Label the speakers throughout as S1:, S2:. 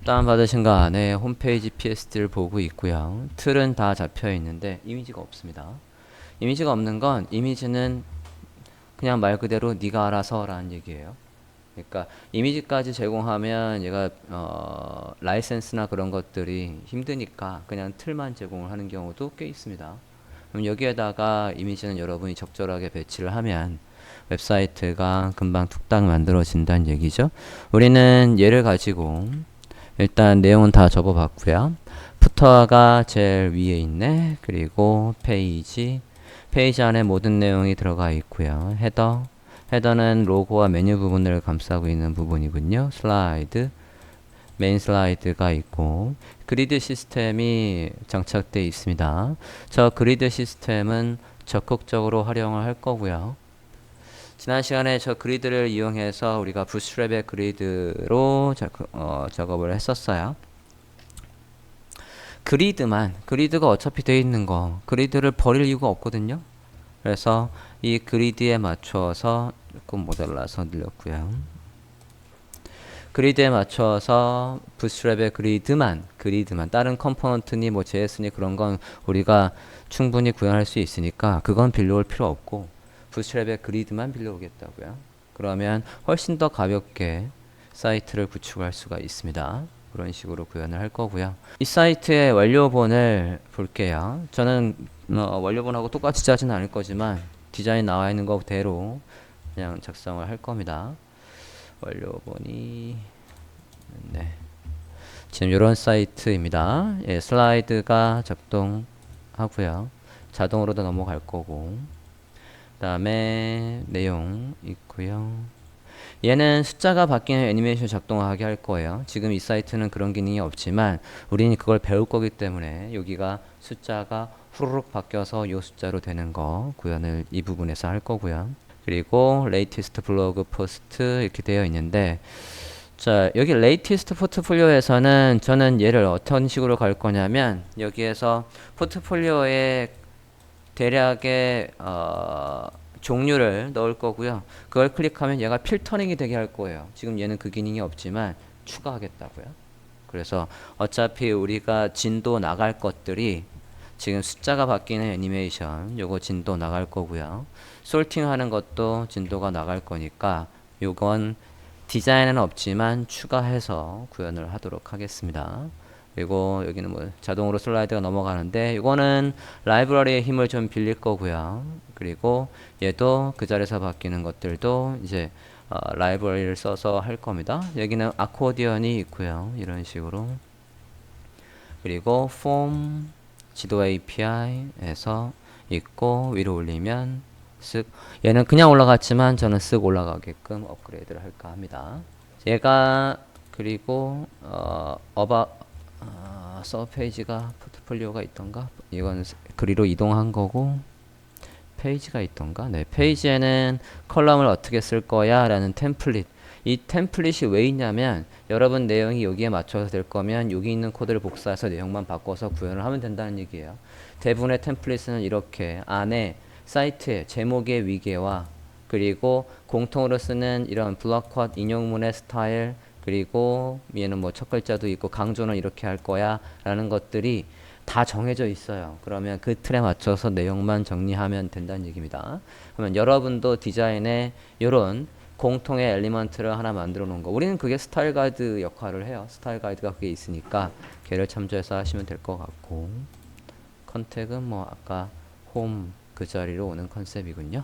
S1: 다운받으신 거 안에 홈페이지 PSD를 보고 있고요. 틀은 다 잡혀 있는데 이미지가 없습니다. 이미지가 없는 건 이미지는 그냥 말 그대로 네가 알아서 라는 얘기예요. 그러니까 이미지까지 제공하면 얘가 라이센스나 그런 것들이 힘드니까 그냥 틀만 제공을 하는 경우도 꽤 있습니다. 그럼 여기에다가 이미지는 여러분이 적절하게 배치를 하면 웹사이트가 금방 뚝딱 만들어진다는 얘기죠. 우리는 얘를 가지고 일단 내용은 다 접어봤고요. 푸터가 제일 위에 있네. 그리고 페이지 안에 모든 내용이 들어가 있고요. 헤더는 로고와 메뉴 부분을 감싸고 있는 부분이군요. 메인 슬라이드가 있고 그리드 시스템이 장착되어 있습니다. 저 그리드 시스템은 적극적으로 활용을 할 거고요. 지난 시간에 저 그리드를 이용해서 우리가 부트스트랩의 그리드로 작업을 했었어요. 그리드가 어차피 되어 있는 거 그리드를 버릴 이유가 없거든요. 그래서 이 그리드에 맞춰서 조금 모자라서 늘렸고요. 그리드에 맞춰서 부트스트랩의 그리드만 다른 컴포넌트니 뭐 JS니 그런 건 우리가 충분히 구현할 수 있으니까 그건 빌려올 필요 없고 부트스트랩의 그리드만 빌려오겠다고요. 그러면 훨씬 더 가볍게 사이트를 구축할 수가 있습니다. 그런 식으로 구현을 할 거고요. 이 사이트의 완료본을 볼게요. 저는 완료본하고 똑같이 짜지는 않을 거지만 디자인 나와 있는 거 그대로 그냥 작성을 할 겁니다. 완료본이 네. 지금 이런 사이트입니다. 예, 슬라이드가 작동하고요. 자동으로도 넘어갈 거고 그 다음에 내용 있고요. 얘는 숫자가 바뀌는 애니메이션 작동하게 할 거예요. 지금 이 사이트는 그런 기능이 없지만 우리는 그걸 배울 거기 때문에 여기가 숫자가 후루룩 바뀌어서 이 숫자로 되는 거 구현을 이 부분에서 할 거고요. 그리고 레이티스트 블로그 포스트 이렇게 되어 있는데 자 여기 레이티스트 포트폴리오에서는 저는 얘를 어떤 식으로 갈 거냐면 여기에서 포트폴리오에 대략의 종류를 넣을 거고요. 그걸 클릭하면 얘가 필터링이 되게 할 거예요. 지금 얘는 그 기능이 없지만 추가하겠다고요. 그래서 어차피 우리가 진도 나갈 것들이 지금 숫자가 바뀌는 애니메이션 요거 진도 나갈 거고요. 솔팅 하는 것도 진도가 나갈 거니까 요건 디자인은 없지만 추가해서 구현을 하도록 하겠습니다. 그리고 여기는 뭐 자동으로 슬라이드가 넘어가는데 이거는 라이브러리의 힘을 좀 빌릴 거고요. 그리고 얘도 그 자리에서 바뀌는 것들도 이제 라이브러리를 써서 할 겁니다. 여기는 아코디언이 있고요. 이런 식으로. 그리고 폼 지도 API에서 있고 위로 올리면 쓱 얘는 그냥 올라갔지만 저는 쓱 올라가게끔 업그레이드를 할까 합니다. 얘가 그리고 서브 페이지가 포트폴리오가 있던가 이건 그리로 이동한 거고 페이지가 있던가 네 페이지에는 컬럼을 어떻게 쓸 거야 라는 템플릿 이 템플릿이 왜 있냐면 여러분 내용이 여기에 맞춰서 될 거면 여기 있는 코드를 복사해서 내용만 바꿔서 구현을 하면 된다는 얘기예요. 대부분의 템플릿은 이렇게 안에 사이트의 제목의 위계와 그리고 공통으로 쓰는 이런 블록컷 인용문의 스타일 그리고 얘는 뭐 첫 글자도 있고 강조는 이렇게 할 거야 라는 것들이 다 정해져 있어요. 그러면 그 틀에 맞춰서 내용만 정리하면 된다는 얘기입니다. 그러면 여러분도 디자인에 이런 공통의 엘리먼트를 하나 만들어 놓은 거 우리는 그게 스타일 가이드 역할을 해요. 스타일 가이드가 그게 있으니까 걔를 참조해서 하시면 될 것 같고 컨택은 뭐 아까 홈 그 자리로 오는 컨셉이군요.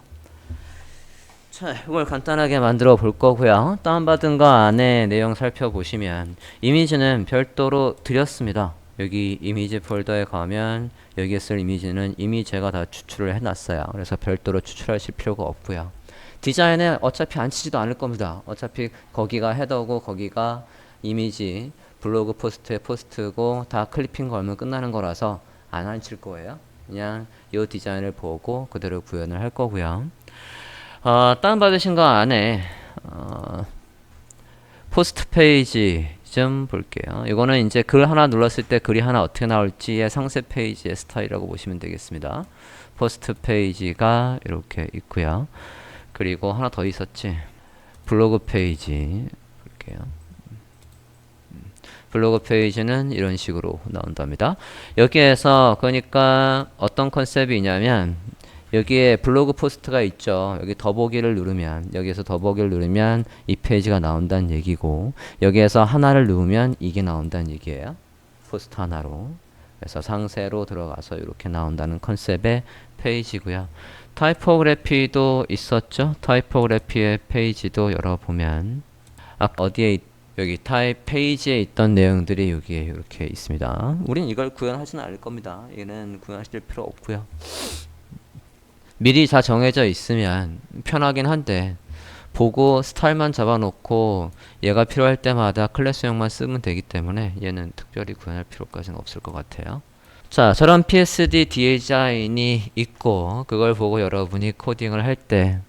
S1: 자, 이걸 간단하게 만들어 볼 거고요. 다운받은 거 안에 내용 살펴보시면 이미지는 별도로 드렸습니다. 여기 이미지 폴더에 가면 여기에 쓸 이미지는 이미 제가 다 추출을 해놨어요. 그래서 별도로 추출하실 필요가 없고요. 디자인에 어차피 안 치지도 않을 겁니다. 어차피 거기가 헤더고 거기가 이미지 블로그 포스트의 포스트고 다 클리핑 걸면 끝나는 거라서 안 칠 거예요. 그냥 이 디자인을 보고 그대로 구현을 할 거고요. 다운받으신 거 안에 포스트 페이지 좀 볼게요. 이거는 이제 글 하나 눌렀을 때 글이 하나 어떻게 나올지의 상세 페이지의 스타일이라고 보시면 되겠습니다. 포스트 페이지가 이렇게 있고요. 그리고 하나 더 있었지. 블로그 페이지 볼게요. 블로그 페이지는 이런 식으로 나온답니다. 여기에서 그러니까 어떤 컨셉이 있냐면 여기에 블로그 포스트가 있죠. 여기 더보기를 누르면 여기에서 더보기를 누르면 이 페이지가 나온다는 얘기고 여기에서 하나를 누르면 이게 나온다는 얘기예요. 포스트 하나로. 그래서 상세로 들어가서 이렇게 나온다는 컨셉의 페이지고요. 타이포그래피도 있었죠. 타이포그래피의 페이지도 열어보면 어디에 여기 타입 페이지에 있던 내용들이 여기에 이렇게 있습니다. 우린 이걸 구현하지는 않을 겁니다. 얘는 구현하실 필요 없고요. 미리 다 정해져 있으면 편하긴 한데 보고 스타일만 잡아놓고 얘가 필요할 때마다 클래스형만 쓰면 되기 때문에 얘는 특별히 구현할 필요까지는 없을 것 같아요. 자, 저런 PSD 디자인이 있고 그걸 보고 여러분이 코딩을 할 때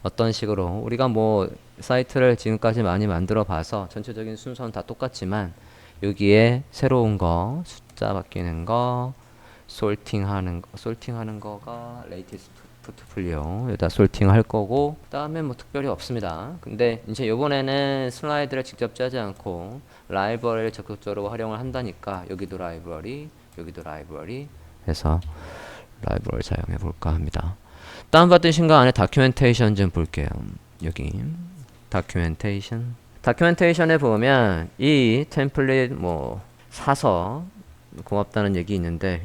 S1: 어떤 식으로 우리가 뭐 사이트를 지금까지 많이 만들어 봐서 전체적인 순서는 다 똑같지만 여기에 새로운 거, 숫자 바뀌는 거, 솔팅하는 거가 레이티스트 포트폴리오 여기다 솔팅할 거고 그다음에 뭐 특별히 없습니다. 근데 이제 이번에는 슬라이드를 직접 짜지 않고 라이브러리를 적극적으로 활용을 한다니까 여기도 라이브러리 해서 라이브러리 사용해 볼까 합니다. 다운받으신 거 안에 다큐멘테이션 좀 볼게요. 여기 다큐멘테이션에 보면 이 템플릿 뭐 사서 고맙다는 얘기 있는데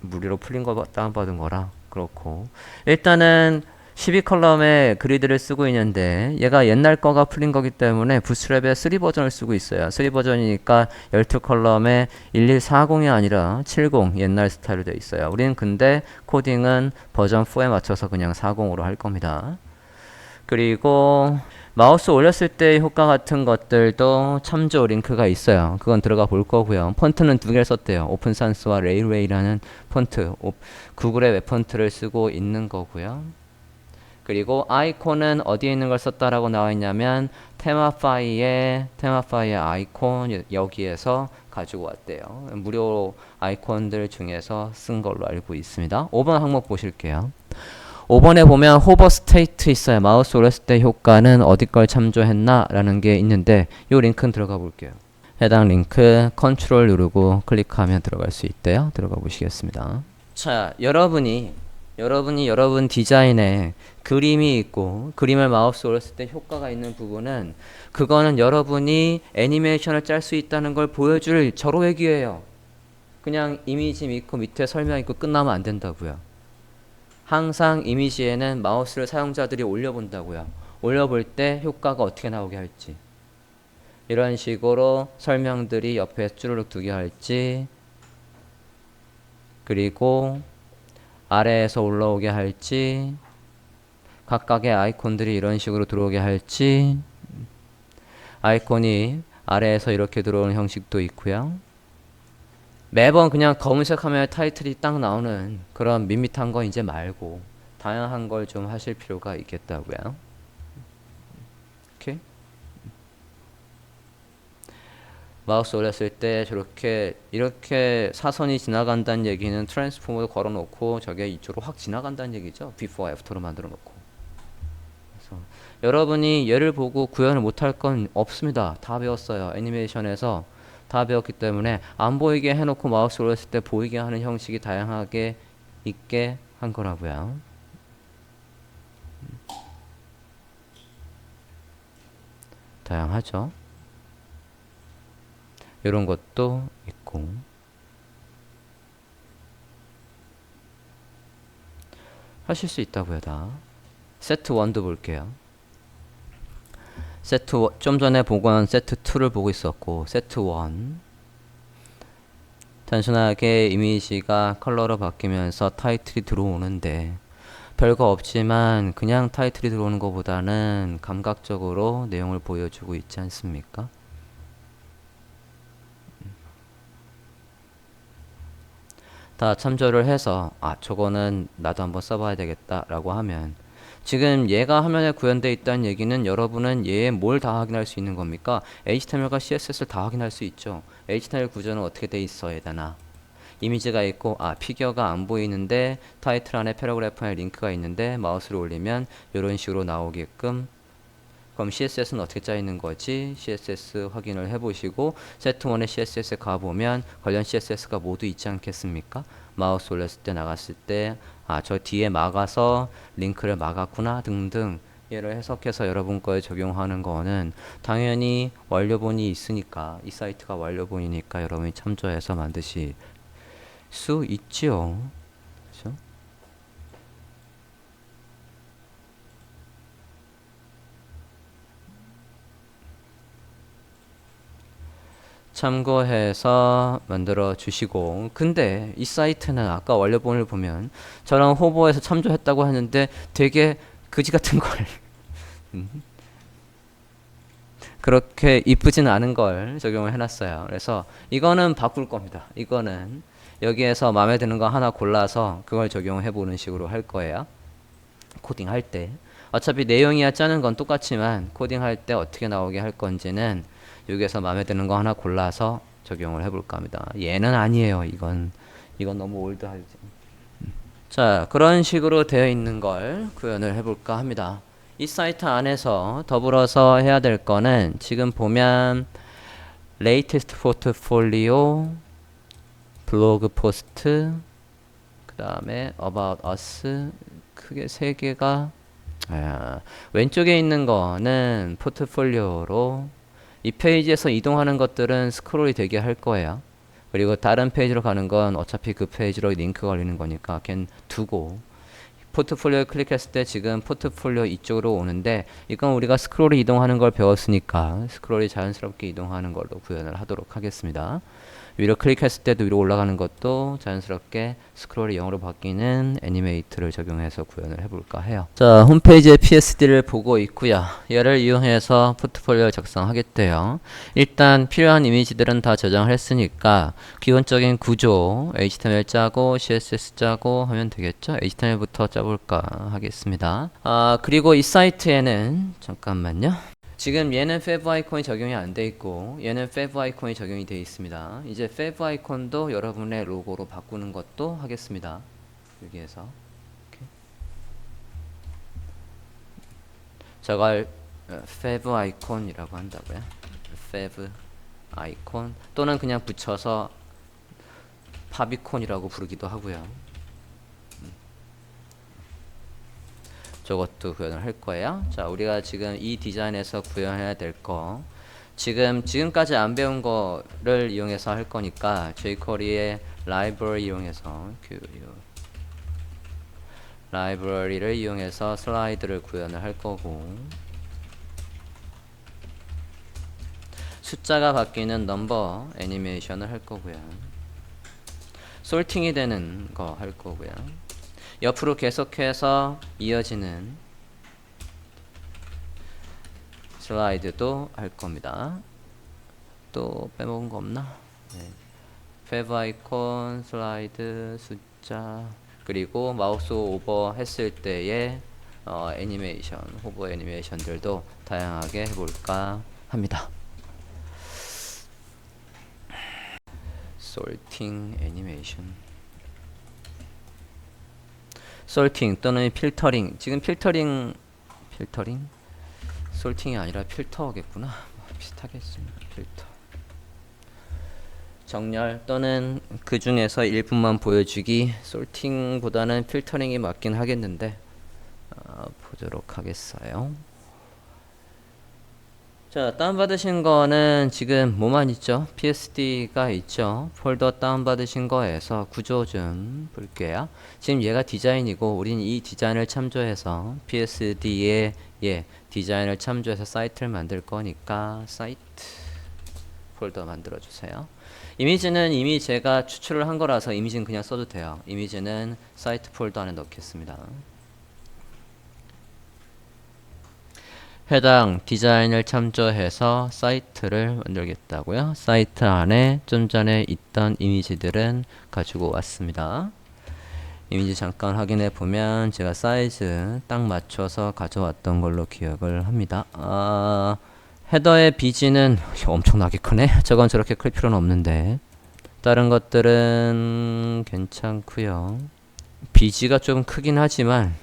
S1: 무료로 풀린 거 다운받은 거라 그렇고 일단은 12컬럼의 그리드를 쓰고 있는데 얘가 옛날 거가 풀린 거기 때문에 부스트랩의 3 버전을 쓰고 있어요. 3 버전이니까 12컬럼에 1140이 아니라 70 옛날 스타일로 되어 있어요. 우리는 근데 코딩은 버전 4에 맞춰서 그냥 40으로 할 겁니다. 그리고 마우스 올렸을 때 효과 같은 것들도 참조 링크가 있어요. 그건 들어가 볼 거고요. 폰트는 두 개를 썼대요. 오픈산스와 레일웨이라는 폰트, 구글의 웹 폰트를 쓰고 있는 거고요. 그리고 아이콘은 어디에 있는 걸 썼다라고 나와 있냐면 테마파이의 아이콘 여기에서 가지고 왔대요. 무료 아이콘들 중에서 쓴 걸로 알고 있습니다. 5번 항목 보실게요. 5번에 보면 호버 스테이트 있어요. 마우스 올렸을 때 효과는 어디 걸 참조했나 라는 게 있는데 이 링크는 들어가 볼게요. 해당 링크 컨트롤 누르고 클릭하면 들어갈 수 있대요. 들어가 보시겠습니다. 자, 여러분 디자인에 그림이 있고 그림을 마우스 올렸을 때 효과가 있는 부분은 그거는 여러분이 애니메이션을 짤 수 있다는 걸 보여줄 절호의 기회예요. 그냥 이미지 있고 밑에 설명 있고 끝나면 안 된다고요. 항상 이미지에는 마우스를 사용자들이 올려본다고요. 올려볼 때 효과가 어떻게 나오게 할지 이런 식으로 설명들이 옆에 쭈르륵 두게 할지 그리고 아래에서 올라오게 할지 각각의 아이콘들이 이런 식으로 들어오게 할지 아이콘이 아래에서 이렇게 들어오는 형식도 있고요. 매번 그냥 검은색 화면에 타이틀이 딱 나오는 그런 밋밋한 거 이제 말고 다양한 걸 좀 하실 필요가 있겠다고요. 오케이? 마우스 올렸을 때 이렇게 사선이 지나간다는 얘기는 트랜스포머도 걸어놓고 저게 이쪽으로 확 지나간다는 얘기죠. 비포 애프터로 만들어 놓고. 그래서 여러분이 얘를 보고 구현을 못할 건 없습니다. 다 배웠어요. 애니메이션에서 다 배웠기 때문에 안 보이게 해놓고 마우스 올렸을 때 보이게 하는 형식이 다양하게 있게 한 거라고요. 다양하죠. 이런 것도 있고 하실 수 있다고요. 다 세트 1도 볼게요. 좀 전에 보고한 세트 2를 보고 있었고 세트 1 단순하게 이미지가 컬러로 바뀌면서 타이틀이 들어오는데 별거 없지만 그냥 타이틀이 들어오는 것보다는 감각적으로 내용을 보여주고 있지 않습니까? 다 참조를 해서 저거는 나도 한번 써봐야 되겠다 라고 하면 지금 얘가 화면에 구현되어 있다는 얘기는 여러분은 얘에 뭘 다 확인할 수 있는 겁니까? HTML과 CSS를 다 확인할 수 있죠. HTML 구조는 어떻게 돼 있어야 되나? 이미지가 있고 피규어가 안 보이는데 타이틀 안에 패러그래프에 링크가 있는데 마우스를 올리면 이런 식으로 나오게끔 그럼 CSS는 어떻게 짜 있는 거지? CSS 확인을 해보시고 세트1의 CSS에 가보면 관련 CSS가 모두 있지 않겠습니까? 마우스 올렸을 때 나갔을 때 저 뒤에 막아서 링크를 막았구나 등등 얘를 해석해서 여러분 거에 적용하는 거는 당연히 완료본이 있으니까 이 사이트가 완료본이니까 여러분이 참조해서 만드실 수 있지요. 그렇죠? 참고해서 만들어 주시고 근데 이 사이트는 아까 완료본을 보면 저랑 호보에서 참조했다고 하는데 되게 그지 같은 걸 그렇게 이쁘진 않은 걸 적용을 해놨어요. 그래서 이거는 바꿀 겁니다. 이거는 여기에서 마음에 드는 거 하나 골라서 그걸 적용해 보는 식으로 할 거예요. 코딩할 때 어차피 내용이야 짜는 건 똑같지만 코딩할 때 어떻게 나오게 할 건지는 여기에서 마음에 드는 거 하나 골라서 적용을 해볼까 합니다. 얘는 아니에요. 이건 너무 올드하지. 자, 그런 식으로 되어 있는 걸 구현을 해볼까 합니다. 이 사이트 안에서 더불어서 해야 될 거는 지금 보면 latest portfolio, 블로그 포스트, 그 다음에 about us 크게 세 개가 왼쪽에 있는 거는 포트폴리오로 이 페이지에서 이동하는 것들은 스크롤이 되게 할 거예요. 그리고 다른 페이지로 가는 건 어차피 그 페이지로 링크가 걸리는 거니까 걔는 두고 포트폴리오를 클릭했을 때 지금 포트폴리오 이쪽으로 오는데 이건 우리가 스크롤이 이동하는 걸 배웠으니까 스크롤이 자연스럽게 이동하는 걸로 구현을 하도록 하겠습니다. 위로 클릭했을 때도 위로 올라가는 것도 자연스럽게 스크롤이 0으로 바뀌는 애니메이트를 적용해서 구현을 해볼까 해요. 자, 홈페이지에 PSD를 보고 있고요. 얘를 이용해서 포트폴리오를 작성하겠대요. 일단 필요한 이미지들은 다 저장을 했으니까 기본적인 구조 HTML 짜고 CSS 짜고 하면 되겠죠. HTML부터 짜볼까 하겠습니다. 그리고 이 사이트에는 잠깐만요. 지금 얘는 fev 아이콘이 적용이 안 돼 있고 얘는 fev 아이콘이 적용이 되어 있습니다. 이제 fev 아이콘도 여러분의 로고로 바꾸는 것도 하겠습니다. 여기에서 이렇게. 저걸 fev 아이콘이라고 한다고요. fev 아이콘 또는 그냥 붙여서 파비콘이라고 부르기도 하고요. 저것도 구현을 할 거예요. 자, 우리가 지금 이 디자인에서 구현해야 될 거 지금까지 안 배운 거를 이용해서 할 거니까 jQuery의 라이브러리 이용해서 라이브러리를 이용해서 슬라이드를 구현을 할 거고 숫자가 바뀌는 넘버 애니메이션을 할 거고요. 솔팅이 되는 거 할 거고요. 옆으로 계속해서 이어지는 슬라이드도 할 겁니다. 또 빼먹은 거 없나? 네. fev 아이콘, 슬라이드, 숫자 그리고 마우스 오버 했을 때의 애니메이션, 호버 애니메이션들도 다양하게 해볼까 합니다. sorting 애니메이션 솔팅 또는 필터링 지금 필터링 솔팅이 아니라 필터겠구나. 비슷하겠습니다. 필터 정렬 또는 그 중에서 일부만 보여주기 솔팅보다는 필터링이 맞긴 하겠는데 보도록 하겠어요. 자, 다운받으신 거는 지금 뭐만 있죠? PSD가 있죠. 폴더 다운받으신 거에서 구조 좀 볼게요. 지금 얘가 디자인이고 우린 이 디자인을 참조해서 PSD의 디자인을 참조해서 사이트를 만들 거니까 사이트 폴더 만들어 주세요. 이미지는 이미 제가 추출을 한 거라서 이미지는 그냥 써도 돼요. 이미지는 사이트 폴더 안에 넣겠습니다. 해당 디자인을 참조해서 사이트를 만들겠다고요. 사이트 안에 좀 전에 있던 이미지들은 가지고 왔습니다. 이미지 잠깐 확인해 보면 제가 사이즈 딱 맞춰서 가져왔던 걸로 기억을 합니다. 헤더의 비지는 엄청나게 크네. 저건 저렇게 클 필요는 없는데 다른 것들은 괜찮고요. 비지가 좀 크긴 하지만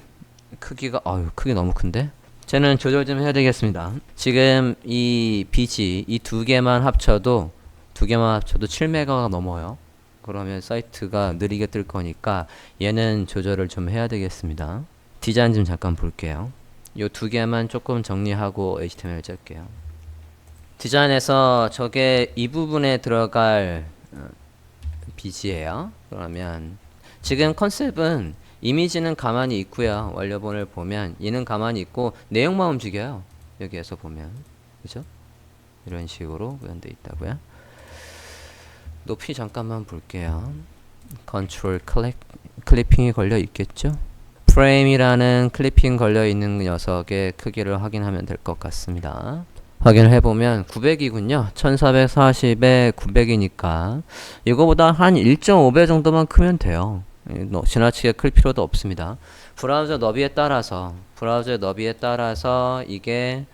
S1: 크기가 크기 너무 큰데? 쟤는 조절 좀 해야 되겠습니다. 지금 이 BG 이 두 개만 합쳐도 7메가가 넘어요. 그러면 사이트가 느리게 뜰 거니까 얘는 조절을 좀 해야 되겠습니다. 디자인 좀 잠깐 볼게요. 요 두 개만 조금 정리하고 HTML 짤게요. 디자인에서 저게 이 부분에 들어갈 BG예요. 그러면 지금 컨셉은 이미지는 가만히 있고요. 완료본을 보면 얘는 가만히 있고 내용만 움직여요. 여기에서 보면 그죠? 이런 식으로 구현되어 있다고요. 높이 잠깐만 볼게요. 컨트롤 클리핑이 걸려 있겠죠? 프레임이라는 클리핑 걸려 있는 녀석의 크기를 확인하면 될 것 같습니다. 확인을 해보면 900이군요. 1440에 900이니까 이거보다 한 1.5배 정도만 크면 돼요. 지나치게 클 필요도 없습니다. 브라우저의 너비에 따라서 이게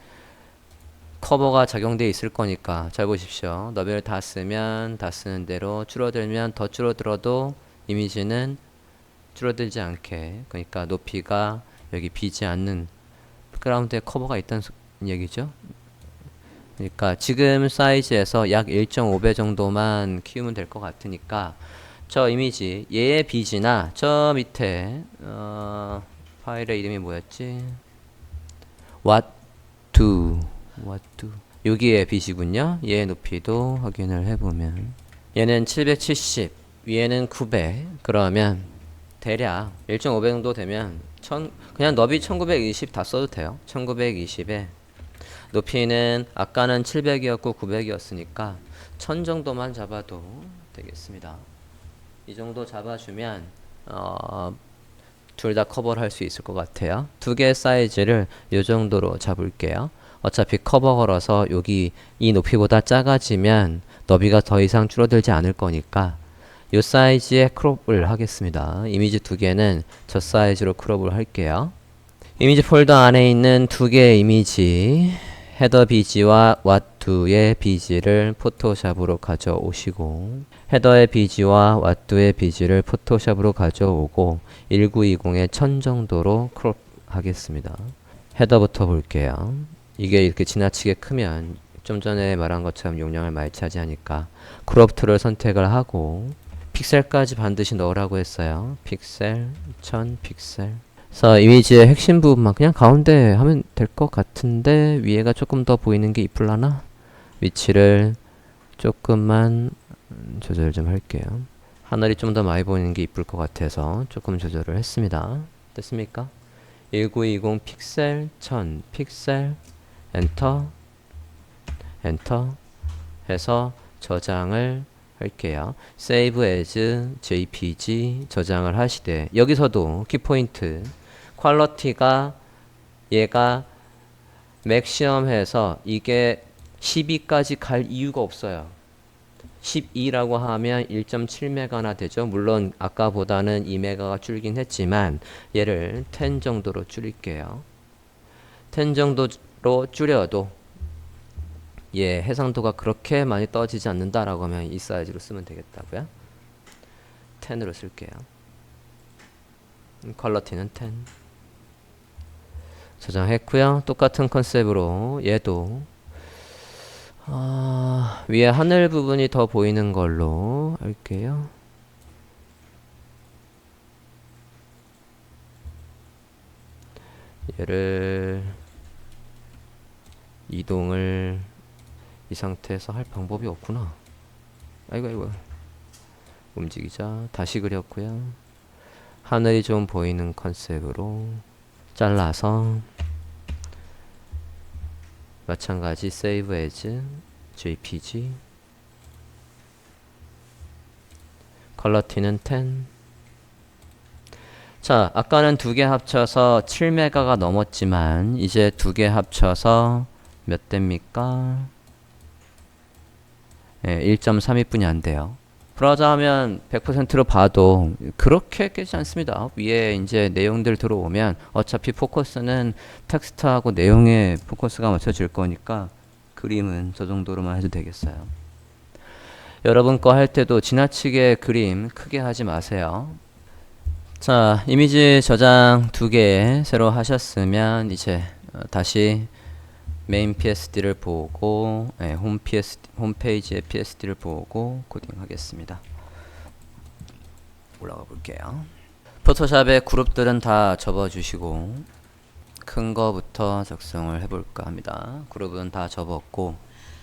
S1: 커버가 적용되어 있을 거니까 잘 보십시오. 너비를 다 쓰면 다 쓰는 대로 줄어들면 더 줄어들어도 이미지는 줄어들지 않게, 그러니까 높이가 여기 비지 않는 백그라운드에 커버가 있다는 얘기죠. 그러니까 지금 사이즈에서 약 1.5배 정도만 키우면 될 것 같으니까 저 이미지 얘의 비지나 저 밑에 파일의 이름이 뭐였지? what do 여기에 비지군요. 얘의 높이도 확인을 해보면 얘는 770 위에는 900 그러면 대략 1.5배 정도 되면 그냥 너비 1920 다 써도 돼요. 1920에 높이는 아까는 700이었고 900이었으니까 1000 정도만 잡아도 되겠습니다. 이 정도 잡아주면 둘 다 커버를 할 수 있을 것 같아요. 두 개의 사이즈를 이 정도로 잡을게요. 어차피 커버 걸어서 여기 이 높이보다 작아지면 너비가 더 이상 줄어들지 않을 거니까 이 사이즈의 크롭을 하겠습니다. 이미지 두 개는 저 사이즈로 크롭을 할게요. 이미지 폴더 안에 있는 두 개의 이미지 헤더 BG와 what do의 BG를 포토샵으로 가져오시고 헤더의 BG와 what do의 BG를 포토샵으로 가져오고 1920에 1000 정도로 크롭 하겠습니다. 헤더부터 볼게요. 이게 이렇게 지나치게 크면 좀 전에 말한 것처럼 용량을 많이 차지하니까 크롭 툴을 선택을 하고 픽셀까지 반드시 넣으라고 했어요. 픽셀 1000 픽셀. 그래서 이미지의 핵심 부분만 그냥 가운데 하면 될 것 같은데 위에가 조금 더 보이는 게 이쁠라나? 위치를 조금만 조절 좀 할게요. 하늘이 좀 더 많이 보이는 게 이쁠 것 같아서 조금 조절을 했습니다. 됐습니까? 1920 픽셀 1000 픽셀 엔터 해서 저장을 할게요. Save as JPG 저장을 하시되 여기서도 키포인트 퀄리티가 얘가 맥시멈해서 이게 12까지 갈 이유가 없어요. 12라고 하면 1.7메가나 되죠. 물론 아까보다는 2메가가 줄긴 했지만 얘를 10 정도로 줄일게요. 10 정도로 줄여도 예, 해상도가 그렇게 많이 떨어지지 않는다라고 하면 이 사이즈로 쓰면 되겠다고요. 10으로 쓸게요. 퀄리티는 10. 저장했고요. 똑같은 컨셉으로 얘도 위에 하늘 부분이 더 보이는 걸로 할게요. 얘를 이동을 이 상태에서 할 방법이 없구나. 아이고 움직이자. 다시 그렸고요. 하늘이 좀 보이는 컨셉으로 잘라서 마찬가지 Save as JPG 퀄리티는 10. 자, 아까는 두 개 합쳐서 7메가가 넘었지만 이제 두 개 합쳐서 몇 대입니까? 예, 1.32분이 안 돼요. 브라우저 하면 100%로 봐도 그렇게 깨지 않습니다. 위에 이제 내용들 들어오면 어차피 포커스는 텍스트하고 내용에 포커스가 맞춰질 거니까 그림은 저 정도로만 해도 되겠어요. 여러분 거 할 때도 지나치게 그림 크게 하지 마세요. 자, 이미지 저장 두 개 새로 하셨으면 이제 다시 메인 PSD를 보고 홈페이지의 PSD를 보고 코딩하겠습니다. 올라가 볼게요. 포토샵의 그룹들은 다 접어주시고 큰 거부터 작성을 해볼까 합니다. 그룹은 다 접었고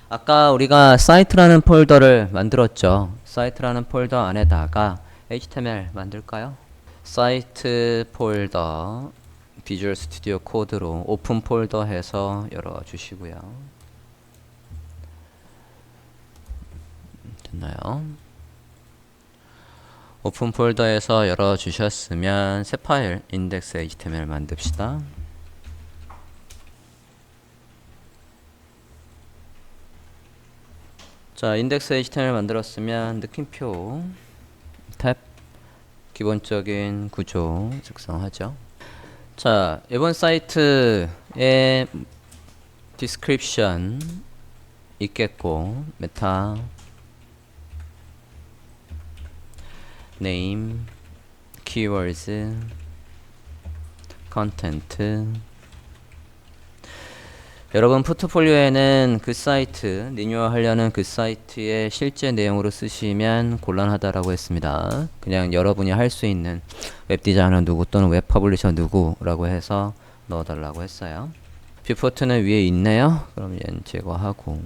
S1: 아까 우리가 사이트라는 폴더를 만들었죠. 사이트라는 폴더 안에다가 HTML 만들까요? 사이트 폴더 비주얼 스튜디오 코드로 오픈 폴더 해서 열어주시고요. 됐나요? 오픈 폴더에서 열어주셨으면 새 파일 index html 만듭시다. 자, index html 만들었으면 느낌표 탭 기본적인 구조 작성하죠. 자, 이번 사이트에 description 있겠고 메타 name keywords content 여러분 포트폴리오에는 그 사이트 리뉴얼 하려는 그 사이트의 실제 내용으로 쓰시면 곤란하다라고 했습니다. 그냥 여러분이 할 수 있는 웹 디자이너 누구 또는 웹 퍼블리셔 누구라고 해서 넣어달라고 했어요. 뷰포트는 위에 있네요. 그럼 얘는 제거하고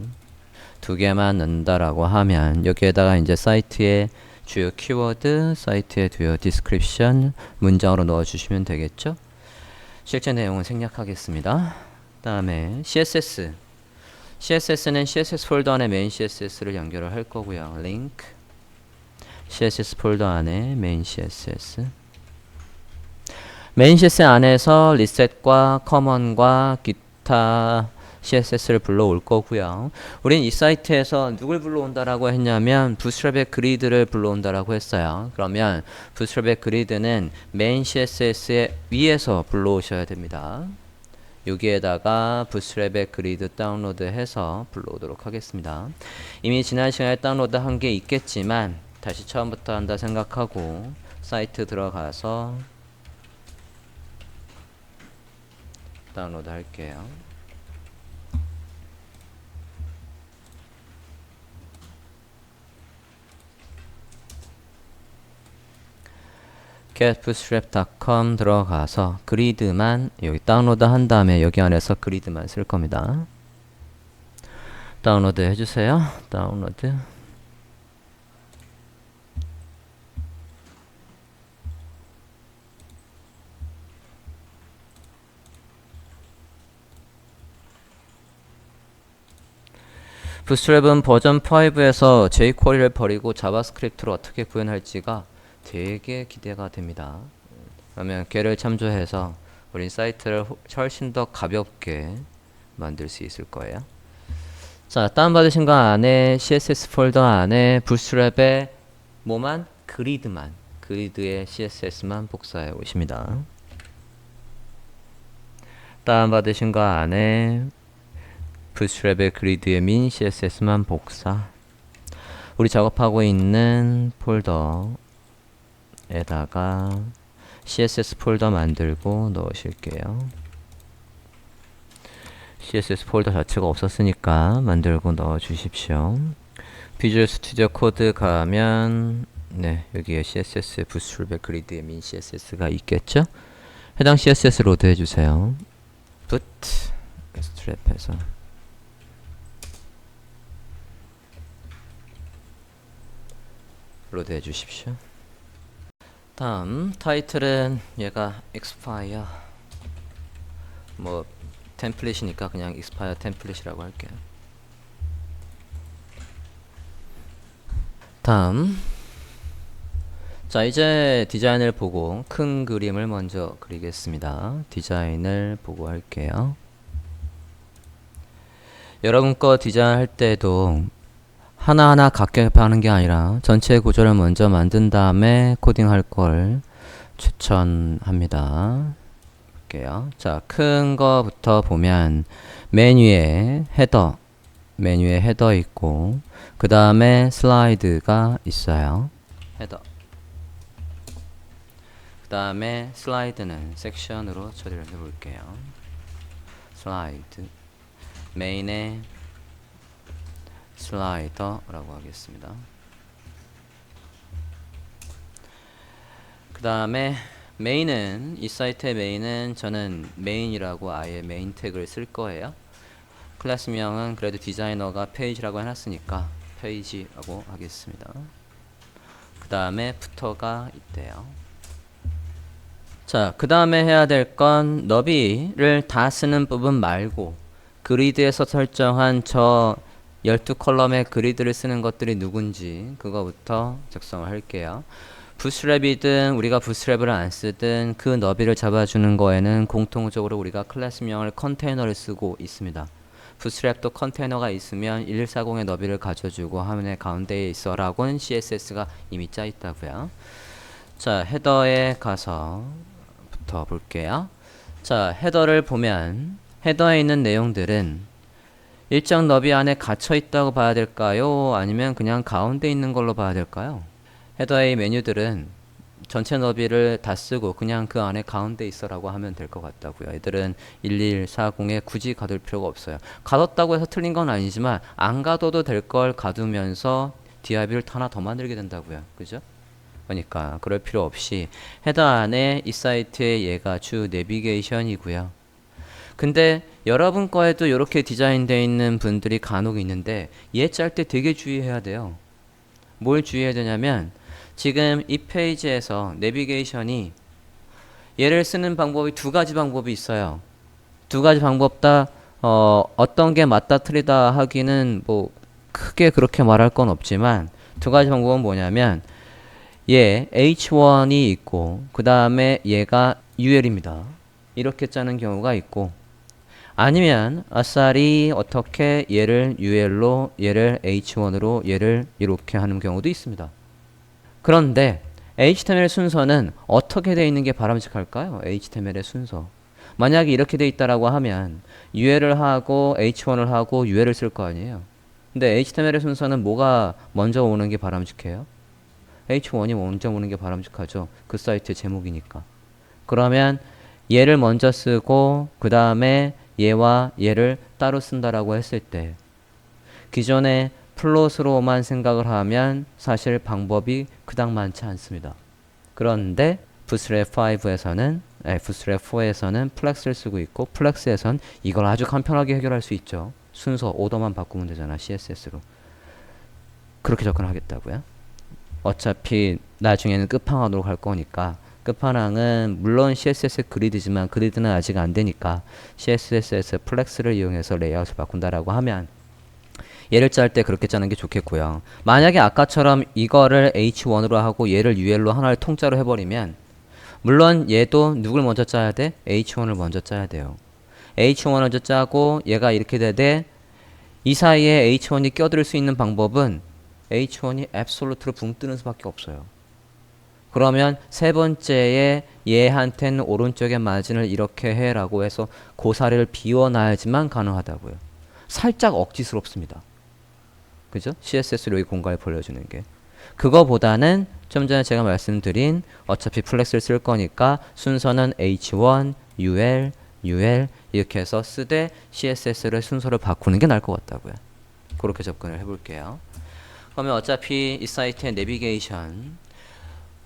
S1: 두 개만 넣는다라고 하면 여기에다가 이제 사이트의 주요 키워드, 사이트의 주요 디스크립션 문장으로 넣어주시면 되겠죠. 실제 내용은 생략하겠습니다. 그 다음에 CSS는 CSS 폴더 안에 메인 CSS를 연결을 할 거고요. 링크 CSS 폴더 안에 메인 CSS 메인 CSS 안에서 리셋과 커먼과 기타 CSS를 불러올 거고요. 우린 이 사이트에서 누굴 불러온다라고 했냐면 부스트랩의 그리드를 불러온다라고 했어요. 그러면 부스트랩의 그리드는 메인 CSS의 위에서 불러오셔야 됩니다. 여기에다가 부스트랩의 그리드 다운로드 해서 불러오도록 하겠습니다. 이미 지난 시간에 다운로드 한 게 있겠지만 다시 처음부터 한다 생각하고 사이트 들어가서 다운로드 할게요. getbootstrap.com 들어가서 그리드만 여기 다운로드 한 다음에 여기 안에서 그리드만 쓸 겁니다. 다운로드 해주세요. 다운로드 부스트랩은 버전 5에서 jQuery를 버리고 자바스크립트로 어떻게 구현할지가 되게 기대가 됩니다. 그러면 걔를 참조해서 우리 사이트를 훨씬 더 가볍게 만들 수 있을 거예요. 자, 다운받으신 거 안에 CSS 폴더 안에 부스트랩의 뭐만? 그리드만 그리드의 CSS만 복사해 오십니다. 다운받으신 거 안에 부스트랩의 그리드의 민 CSS만 복사 우리 작업하고 있는 폴더에다가 CSS 폴더 만들고 넣으실게요. CSS 폴더 자체가 없었으니까 만들고 넣어 주십시오. 비주얼 스튜디오 코드 가면 네, 여기에 CSS 부스트랩의 그리드의 민 CSS가 있겠죠? 해당 CSS 로드 해주세요. bootstrap에서 로드 해주십시오. 다음 타이틀은 얘가 expire 뭐 템플릿이니까 그냥 expire 템플릿이라고 할게요. 다음 자 이제 디자인을 보고 큰 그림을 먼저 그리겠습니다. 디자인을 보고 할게요. 여러분 거 디자인 할 때도 하나하나 각격하는 게 아니라 전체 구조를 먼저 만든 다음에 코딩할 걸 추천합니다. 볼게요. 자, 큰 거부터 보면 메뉴에 헤더 있고 그 다음에 슬라이드가 있어요. 헤더 그 다음에 슬라이드는 섹션으로 처리를 해볼게요. 슬라이드 메인의 슬라이더라고 하겠습니다. 그 다음에 메인은 이 사이트의 메인은 저는 메인이라고 아예 메인 태그를 쓸 거예요. 클래스명은 그래도 디자이너가 페이지라고 해놨으니까 페이지라고 하겠습니다. 그 다음에 푸터가 있대요. 자, 그 다음에 해야 될 건 너비를 다 쓰는 부분 말고 그리드에서 설정한 저 12컬럼의 그리드를 쓰는 것들이 누군지 그거부터 작성을 할게요. 부스트랩이든 우리가 부스트랩을 안 쓰든 그 너비를 잡아주는 거에는 공통적으로 우리가 클래스명을 컨테이너를 쓰고 있습니다. 부스트랩도 컨테이너가 있으면 1140의 너비를 가져주고 화면의 가운데에 있어 라고는 CSS가 이미 짜 있다고요. 자, 헤더에 가서 부터 볼게요. 자, 헤더를 보면 헤더에 있는 내용들은 일정 너비 안에 갇혀 있다고 봐야 될까요? 아니면 그냥 가운데 있는 걸로 봐야 될까요? 헤더의 메뉴들은 전체 너비를 다 쓰고 그냥 그 안에 가운데 있어라고 하면 될 것 같다고요. 얘들은 1140에 굳이 가둘 필요가 없어요. 가뒀다고 해서 틀린 건 아니지만 안 가둬도 될 걸 가두면서 DIB를 하나 더 만들게 된다고요. 그죠? 그러니까 그럴 필요 없이 헤더 안에 이 사이트의 얘가 주 내비게이션이고요. 근데 여러분 거에도 이렇게 디자인되어 있는 분들이 간혹 있는데 얘 짤 때 되게 주의해야 돼요. 뭘 주의해야 되냐면 지금 이 페이지에서 내비게이션이 얘를 쓰는 방법이 두 가지 방법이 있어요. 두 가지 방법 다 어떤 게 맞다 틀리다 하기는 뭐 크게 그렇게 말할 건 없지만 두 가지 방법은 뭐냐면 얘 H1이 있고 그 다음에 얘가 UL입니다. 이렇게 짜는 경우가 있고 아니면 아싸리 어떻게 얘를 UL로 얘를 H1으로 얘를 이렇게 하는 경우도 있습니다. 그런데 HTML 순서는 어떻게 되어 있는 게 바람직할까요? HTML의 순서. 만약에 이렇게 되어 있다라고 하면 UL을 하고 H1을 하고 UL을 쓸 거 아니에요. 근데 HTML의 순서는 뭐가 먼저 오는 게 바람직해요? H1이 먼저 오는 게 바람직하죠. 그 사이트의 제목이니까. 그러면 얘를 먼저 쓰고 그 다음에 얘와 얘를 따로 쓴다라고 했을 때 기존에 플롯으로만 생각을 하면 사실 방법이 그닥 많지 않습니다. 그런데 부스트랩 5에서는 부스트랩 4에서는 플렉스를 쓰고 있고 플렉스에선 이걸 아주 간편하게 해결할 수 있죠. 순서 오더만 바꾸면 되잖아. CSS로. 그렇게 접근하겠다고요. 어차피 나중에는 끝판왕으로 갈 거니까 끝판왕은 물론 CSS 그리드지만 그리드는 아직 안 되니까 CSS에서 플렉스를 이용해서 레이아웃을 바꾼다라고 하면 얘를 짤 때 그렇게 짜는 게 좋겠고요. 만약에 아까처럼 이거를 H1으로 하고 얘를 UL로 하나를 통짜로 해버리면 물론 얘도 누굴 먼저 짜야 돼? H1을 먼저 짜야 돼요. H1을 먼저 짜고 얘가 이렇게 되되 이 사이에 H1이 껴들 수 있는 방법은 H1이 앱솔루트로 붕 뜨는 수밖에 없어요. 그러면 세 번째에 얘한테는 오른쪽에 마진을 이렇게 해라고 해서 그 사례를 비워놔야지만 가능하다고요. 살짝 억지스럽습니다. 그죠? CSS로 이 공간을 벌려주는 게. 그거보다는 좀 전에 제가 말씀드린 어차피 플렉스를 쓸 거니까 순서는 H1, UL, UL 이렇게 해서 쓰되 CSS를 순서를 바꾸는 게 나을 것 같다고요. 그렇게 접근을 해볼게요. 그러면 어차피 이 사이트의 내비게이션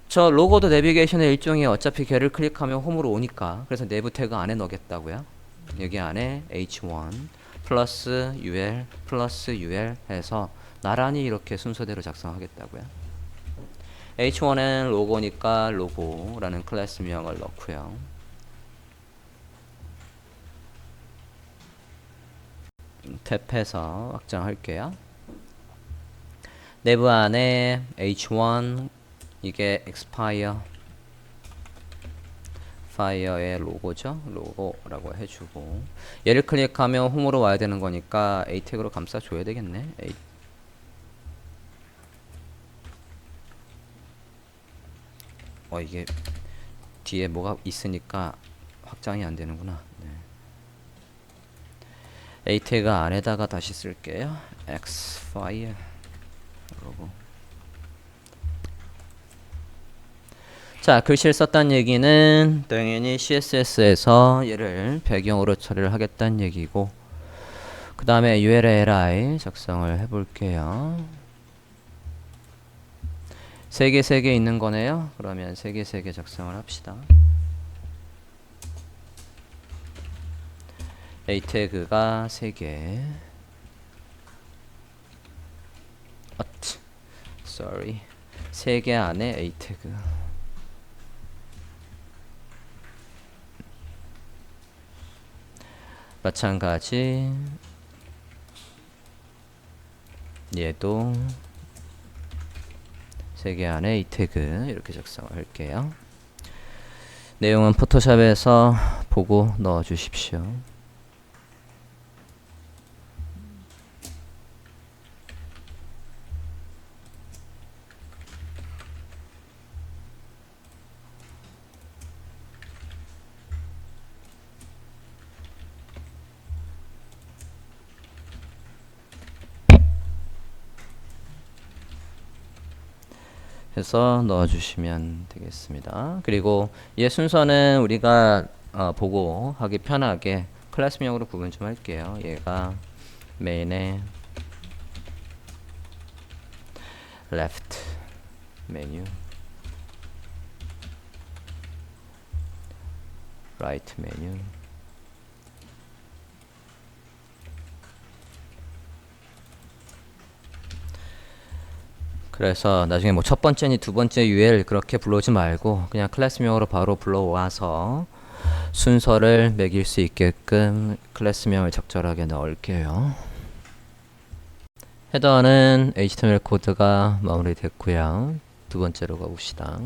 S1: 저 로고도 내비게이션의 일종의 어차피 걔를 클릭하면 홈으로 오니까 그래서 내부 태그 안에 넣겠다고요. 여기 안에 H1 플러스 UL 플러스 UL 해서 나란히 이렇게 순서대로 작성하겠다고요. H1은 로고니까 로고라는 클래스명을 넣고요. 탭해서 확장할게요. 내부 안에 H1 이게 expire fire의 로고죠. 로고라고 해주고 얘를 클릭하면 홈으로 와야 되는 거니까 A 태그로 감싸줘야 되겠네. 이게 뒤에 뭐가 있으니까 확장이 안 되는구나. 네. A 태그 안에다가 다시 쓸게요. expire 로고. 자, 글씨를 썼다는 얘기는 당연히 CSS에서 얘를 배경으로 처리를 하겠다는 얘기고, 그 다음에 ULLI 작성을 해볼게요. 세 개 있는 거네요. 그러면 세 개 작성을 합시다. A 태그가 3개. sorry. 3개 안에 A 태그. 마찬가지 얘도 3개 안에 A 태그 이렇게 작성을 할게요. 내용은 포토샵에서 보고 넣어 주십시오. 해서 넣어주시면 되겠습니다. 그리고 얘 순서는 우리가 보고 하기 편하게 클래스명으로 구분 좀 할게요. 얘가 메인의 left 메뉴, right 메뉴, 그래서 나중에 뭐 첫 번째니 두 번째 UL 그렇게 불러오지 말고 그냥 클래스명으로 바로 불러와서 순서를 매길 수 있게끔 클래스명을 적절하게 넣을게요. 헤더는 HTML 코드가 마무리됐고요. 두 번째로 가봅시다.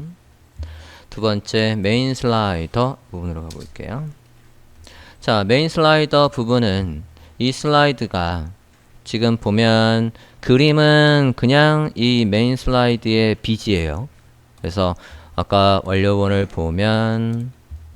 S1: 두 번째 메인 슬라이더 부분으로 가볼게요. 자, 메인 슬라이더 부분은 이 슬라이드가 지금 보면 그림은 그냥 이 메인 슬라이드의 빚이에요. 그래서 아까 완료본을 보면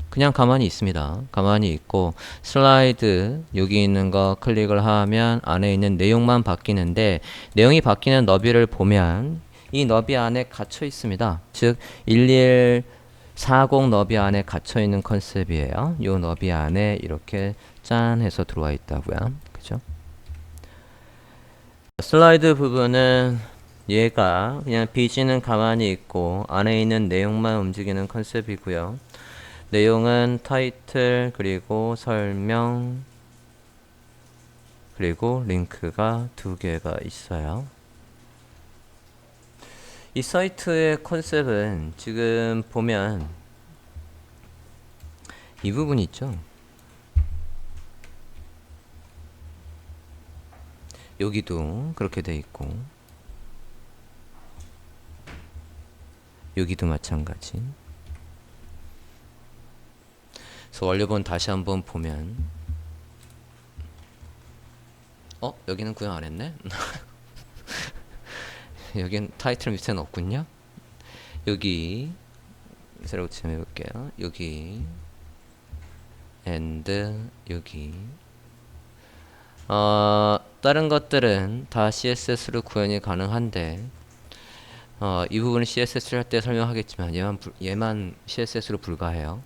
S1: 그냥 가만히 있습니다. 가만히 있고 슬라이드 여기 있는 거 클릭을 하면 안에 있는 내용만 바뀌는데, 내용이 바뀌는 너비를 보면 이 너비 안에 갇혀 있습니다. 즉 1140 너비 안에 갇혀 있는 컨셉이에요. 이 너비 안에 이렇게 짠 해서 들어와 있다고요. 그죠? 슬라이드 부분은 얘가 그냥 비지는 가만히 있고 안에 있는 내용만 움직이는 컨셉이고요. 내용은 타이틀 그리고 설명 그리고 링크가 2개가 있어요. 이 사이트의 컨셉은 지금 보면 이 부분 있죠? 여기도 그렇게 돼 있고 여기도 마찬가지. 그래서 원료본 다시 한번 보면 여기는 구현 안 했네? 여긴 타이틀 밑에는 없군요. 여기 새로 좀 해볼게요. 여기 and 여기 다른 것들은 다 CSS로 구현이 가능한데 이 부분은 CSS를 할 때 설명하겠지만 얘만 CSS로 불가해요.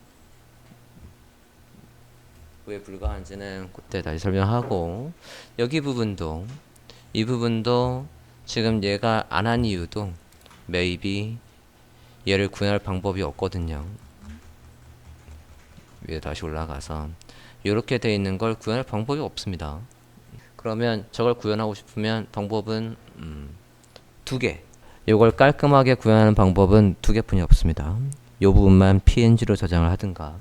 S1: 왜 불가한지는 그때 다시 설명하고, 여기 부분도 이 부분도 지금 얘가 안 한 이유도 maybe 얘를 구현할 방법이 없거든요. 위에 다시 올라가서 이렇게 돼 있는 걸 구현할 방법이 없습니다. 그러면 저걸 구현하고 싶으면 방법은 2개. 이걸 깔끔하게 구현하는 방법은 2개뿐이 없습니다. 이 부분만 PNG로 저장을 하든가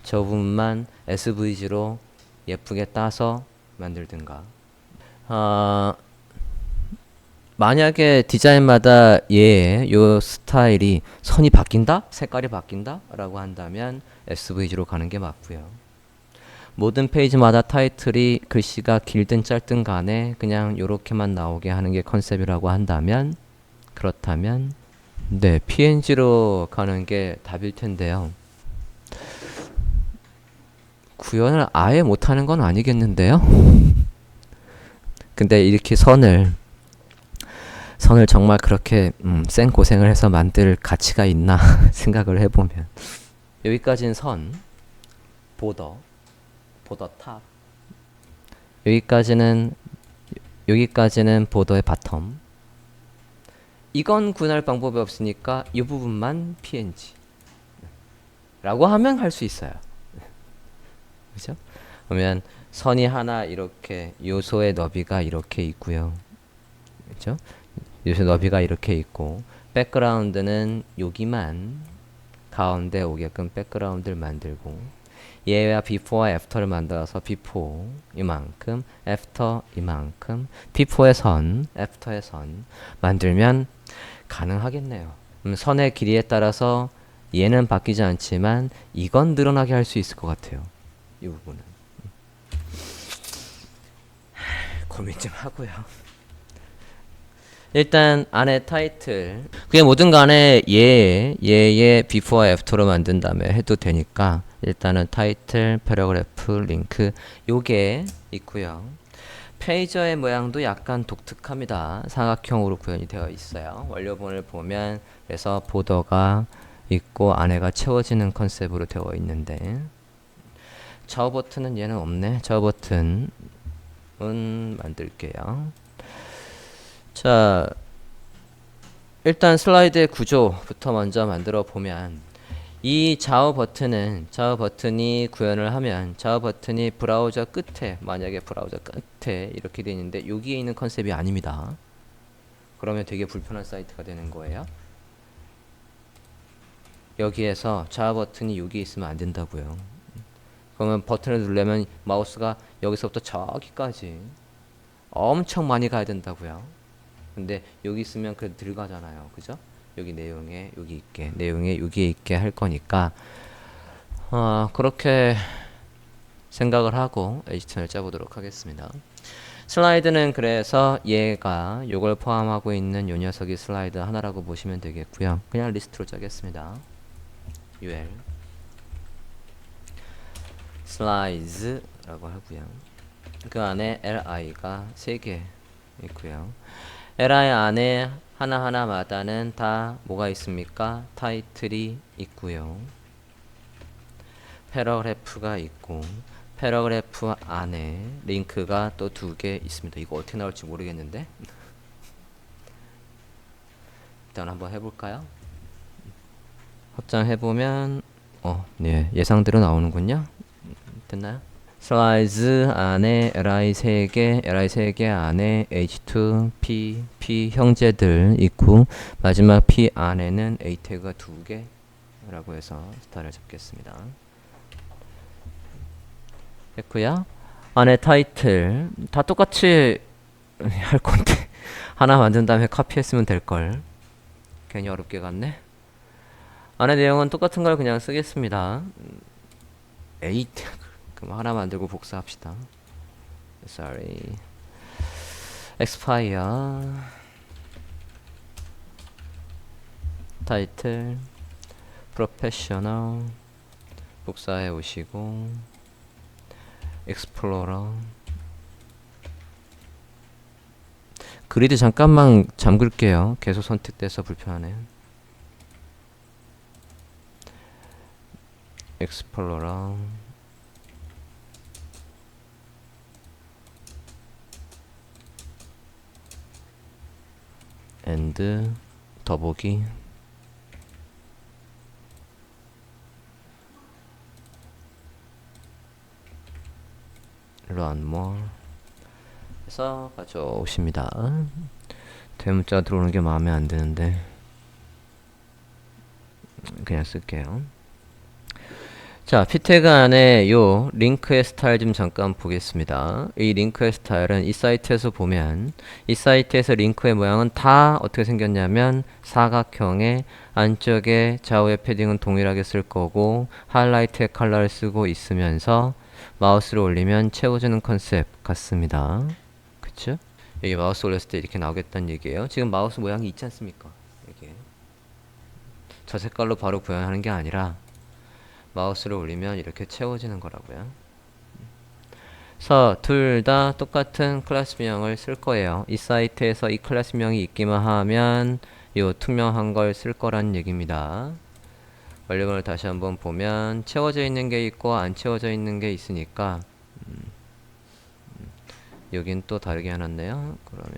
S1: 저 부분만 SVG로 예쁘게 따서 만들든가. 만약에 디자인마다 요 스타일이 선이 바뀐다? 색깔이 바뀐다? 라고 한다면 SVG로 가는 게 맞고요. 모든 페이지마다 타이틀이 글씨가 길든 짧든 간에 그냥 요렇게만 나오게 하는 게 컨셉이라고 한다면, 그렇다면 네, PNG로 가는 게 답일 텐데요. 구현을 아예 못하는 건 아니겠는데요? 근데 이렇게 선을 선을 정말 그렇게 생 고생을 해서 만들 가치가 있나 생각을 해보면 여기까지는 선, 보더 탑. 여기까지는 보더의 바텀. 이건 구현할 방법이 없으니까 이 부분만 png 라고 하면 할 수 있어요. 그죠? 그러면 선이 하나 이렇게 요소의 너비가 이렇게 있고요. 그죠? 요소 너비가 이렇게 있고 백그라운드는 여기만 가운데 오게끔 백그라운드를 만들고 얘와 before와 after를 만들어서 before 이만큼, after 이만큼, before의 선, after의 선 만들면 가능하겠네요. 선의 길이에 따라서 얘는 바뀌지 않지만 이건 늘어나게 할 수 있을 것 같아요. 이 부분은 고민 좀 하고요. 일단 안에 타이틀 그게 뭐든 간에 얘의 before after로 만든 다음에 해도 되니까 일단은 타이틀, 패러그래프, 링크 요게 있고요. 페이저의 모양도 약간 독특합니다. 사각형으로 구현이 되어 있어요. 원료본을 보면 그래서 보더가 있고 안에가 채워지는 컨셉으로 되어 있는데 좌우 버튼은 얘는 없네. 좌우 버튼은 만들게요. 자, 일단 슬라이드의 구조부터 먼저 만들어 보면 이 좌우 버튼이 구현을 하면 좌우 버튼이 브라우저 끝에 만약에 브라우저 끝에 이렇게 되어 있는데 여기에 있는 컨셉이 아닙니다. 그러면 되게 불편한 사이트가 되는 거예요. 여기에서 좌우 버튼이 여기 있으면 안 된다고요. 그러면 버튼을 누르면 마우스가 여기서부터 저기까지 엄청 많이 가야 된다고요. 근데 여기 있으면 그래도 들어가잖아요. 그죠? 여기 내용에 여기에 있게 할 거니까 그렇게 생각을 하고 HTML 짜보도록 하겠습니다. 슬라이드는 그래서 얘가 요걸 포함하고 있는 요 녀석이 슬라이드 하나라고 보시면 되겠고요. 그냥 리스트로 짜겠습니다. UL slides 라고 하고요. 그 안에 li가 3개 있고요. li 안에 하나하나마다는 다 뭐가 있습니까? 타이틀이 있고요. 패러그래프가 있고 패러그래프 안에 링크가 또 2개 있습니다. 이거 어떻게 나올지 모르겠는데 일단 한번 해볼까요? 확장해보면 네, 예상대로 나오는군요. 됐나요? 슬라이드 안에 li 3개 안에 h2, p 형제들 있고 마지막 p 안에는 a 태그가 2개 라고 해서 스타를 잡겠습니다. 됐고요. 안에 타이틀 다 똑같이 할 건데 하나 만든 다음에 카피했으면 될걸. 괜히 어렵게 갔네. 안에 내용은 똑같은 걸 그냥 쓰겠습니다. a 태그 그럼 하나 만들고 복사합시다. sorry. expire 타이틀 프로페셔널 복사해 오시고 explorer 그리드 잠깐만 잠글게요. 계속 선택돼서 불편하네요. explorer and 더보기 run more 해서 가져오십니다. 대문자 들어오는 게 마음에 안 드는데 그냥 쓸게요. 자, p태그 안에 요 링크의 스타일 좀 잠깐 보겠습니다. 이 링크의 스타일은 이 사이트에서 보면 이 사이트에서 링크의 모양은 다 어떻게 생겼냐면 사각형의 안쪽에 좌우의 패딩은 동일하게 쓸 거고 하이라이트의 컬러를 쓰고 있으면서 마우스를 올리면 채워주는 컨셉 같습니다. 그쵸? 여기 마우스 올렸을 때 이렇게 나오겠다는 얘기예요. 지금 마우스 모양이 있지 않습니까? 이게 저 색깔로 바로 구현하는 게 아니라 마우스를 올리면 이렇게 채워지는 거라고요. 그래서 둘 다 똑같은 클래스명을 쓸 거예요. 이 사이트에서 이 클래스명이 있기만 하면 요 투명한 걸 쓸 거란 얘기입니다. 원료문을 다시 한번 보면 채워져 있는 게 있고 안 채워져 있는 게 있으니까 여긴 또 다르게 해놨네요. 그러면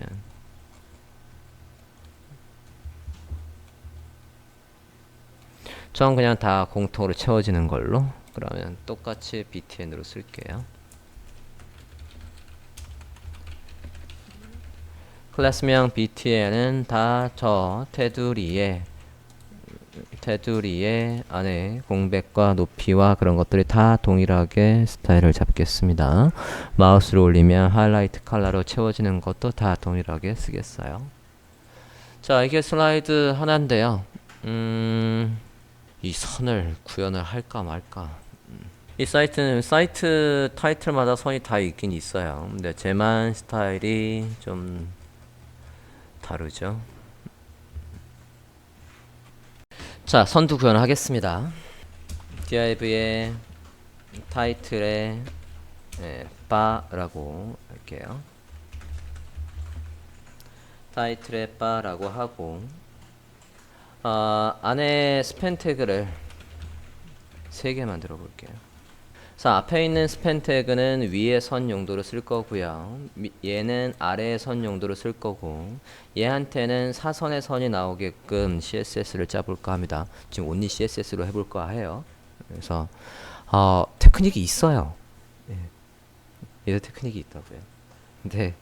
S1: 전 그냥 다 공통으로 채워지는 걸로, 그러면 똑같이 btn으로 쓸게요. 클래스명 btn은 다 저 테두리에 안에 공백과 높이와 그런 것들이 다 동일하게 스타일을 잡겠습니다. 마우스를 올리면 하이라이트 컬러로 채워지는 것도 다 동일하게 쓰겠어요. 자, 이게 슬라이드 하나인데요. 이 선을 구현을 할까 말까. 이 사이트는 사이트 타이틀마다 선이 다 있긴 있어요. 근데 제만 스타일이 좀 다르죠. 자, 선두 구현을 하겠습니다. div의 타이틀에 바라고 할게요. 타이틀에 바라고 하고 안에 스팬 태그를 3개 만들어 볼게요. 자, 앞에 있는 스팬 태그는 위의 선 용도로 쓸 거고요. 얘는 아래의 선 용도로 쓸 거고, 얘한테는 사선의 선이 나오게끔 CSS를 짜볼까 합니다. 지금 only CSS로 해볼까 해요. 그래서 테크닉이 있어요. 얘도 테크닉이 있다고요. 근데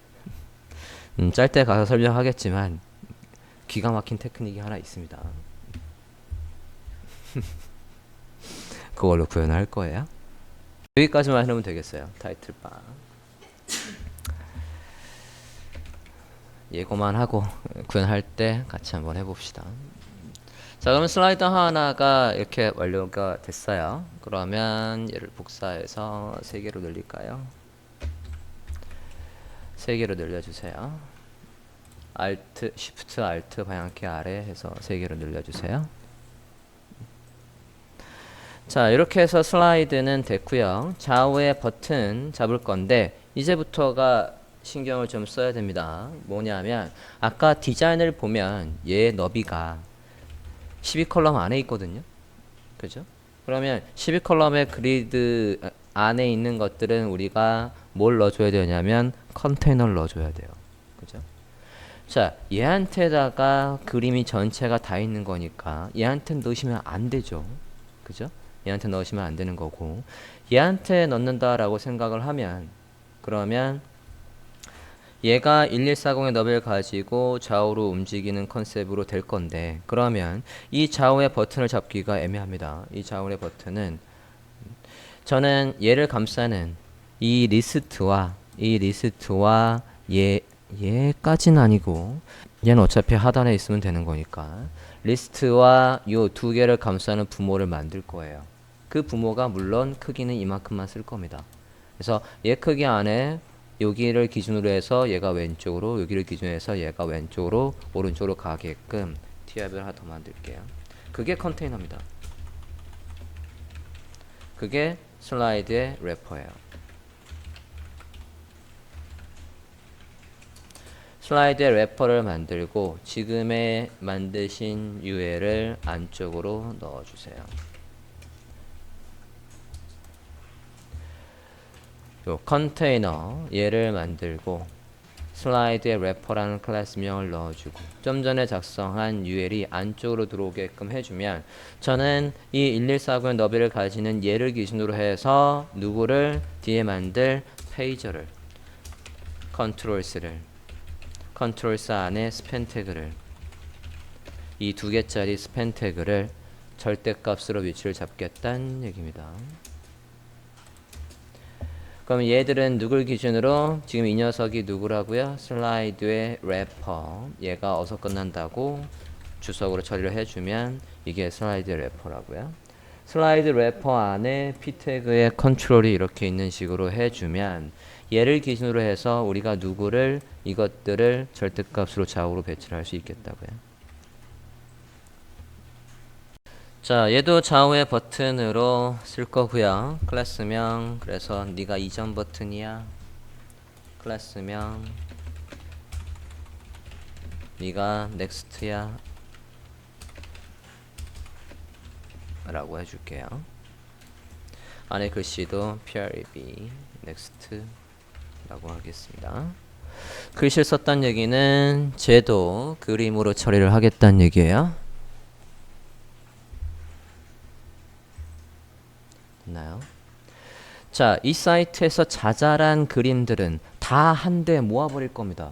S1: 짤 때 가서 설명하겠지만 기가 막힌 테크닉이 하나 있습니다. 그걸로 구현할 거예요. 여기까지만 해놓으면 되겠어요. 타이틀 바. 예고만 하고 구현할 때 같이 한번 해봅시다. 자, 그러면 슬라이드 하나가 이렇게 완료가 됐어요. 그러면 얘를 복사해서 3개로 늘릴까요? 3개로 늘려주세요. Shift, Alt 방향키 아래 해서 3개로 늘려주세요. 자, 이렇게 해서 슬라이드는 됐고요. 좌우에 버튼 잡을 건데 이제부터가 신경을 좀 써야 됩니다. 뭐냐면 아까 디자인을 보면 얘의 너비가 12컬럼 안에 있거든요. 그죠? 그러면 12컬럼의 그리드 안에 있는 것들은 우리가 뭘 넣어줘야 되냐면 컨테이너를 넣어줘야 돼요. 그죠? 자, 얘한테다가 그림이 전체가 다 있는 거니까 얘한테 넣으시면 안 되죠. 그죠? 얘한테 넣으시면 안 되는 거고, 얘한테 넣는다라고 생각을 하면 그러면 얘가 1140의 너비를 가지고 좌우로 움직이는 컨셉으로 될 건데, 그러면 이 좌우의 버튼을 잡기가 애매합니다. 이 좌우의 버튼은 저는 얘를 감싸는 이 리스트와 얘까지는 아니고, 얘는 어차피 하단에 있으면 되는 거니까 리스트와 요 2개를 감싸는 부모를 만들 거예요. 그 부모가 물론 크기는 이만큼만 쓸 겁니다. 그래서 얘 크기 안에 여기를 기준으로 해서 얘가 왼쪽으로, 여기를 기준으로 해서 얘가 왼쪽으로, 오른쪽으로 가게끔 디압을 하나 더 만들게요. 그게 컨테이너입니다. 그게 슬라이드의 래퍼예요. 슬라이드의 래퍼를 만들고 지금의 만드신 UL을 안쪽으로 넣어주세요. 요 컨테이너 얘를 만들고 슬라이드의 래퍼라는 클래스명을 넣어주고 좀 전에 작성한 UL이 안쪽으로 들어오게끔 해주면 저는 이 1140의 너비를 가지는 얘를 기준으로 해서 누구를 뒤에 만들 페이저를 컨트롤스 안에 스팬 태그를 이 2개짜리 스팬 태그를 절대값으로 위치를 잡겠다는 얘기입니다. 그럼 얘들은 누굴 기준으로, 지금 이 녀석이 누구라고요? 슬라이드의 래퍼, 얘가 어서 끝난다고 주석으로 처리를 해주면 이게 슬라이드 래퍼라고요. 슬라이드 래퍼 안에 p 태그의 컨트롤이 이렇게 있는 식으로 해주면 얘를 기준으로 해서 우리가 누구를, 이것들을 절대값으로 좌우로 배치를 할 수 있겠다고요. 자, 얘도 좌우의 버튼으로 쓸 거고요. 클래스명, 그래서 네가 이전 버튼이야. 클래스명, 네가 넥스트야 라고 해줄게요. 안에 글씨도 prb next 라고 하겠습니다. 글씨를 썼다는 얘기는 쟤도 그림으로 처리를 하겠다는 얘기예요. 됐나요? 자, 이 사이트에서 자잘한 그림들은 다 한데 모아버릴 겁니다.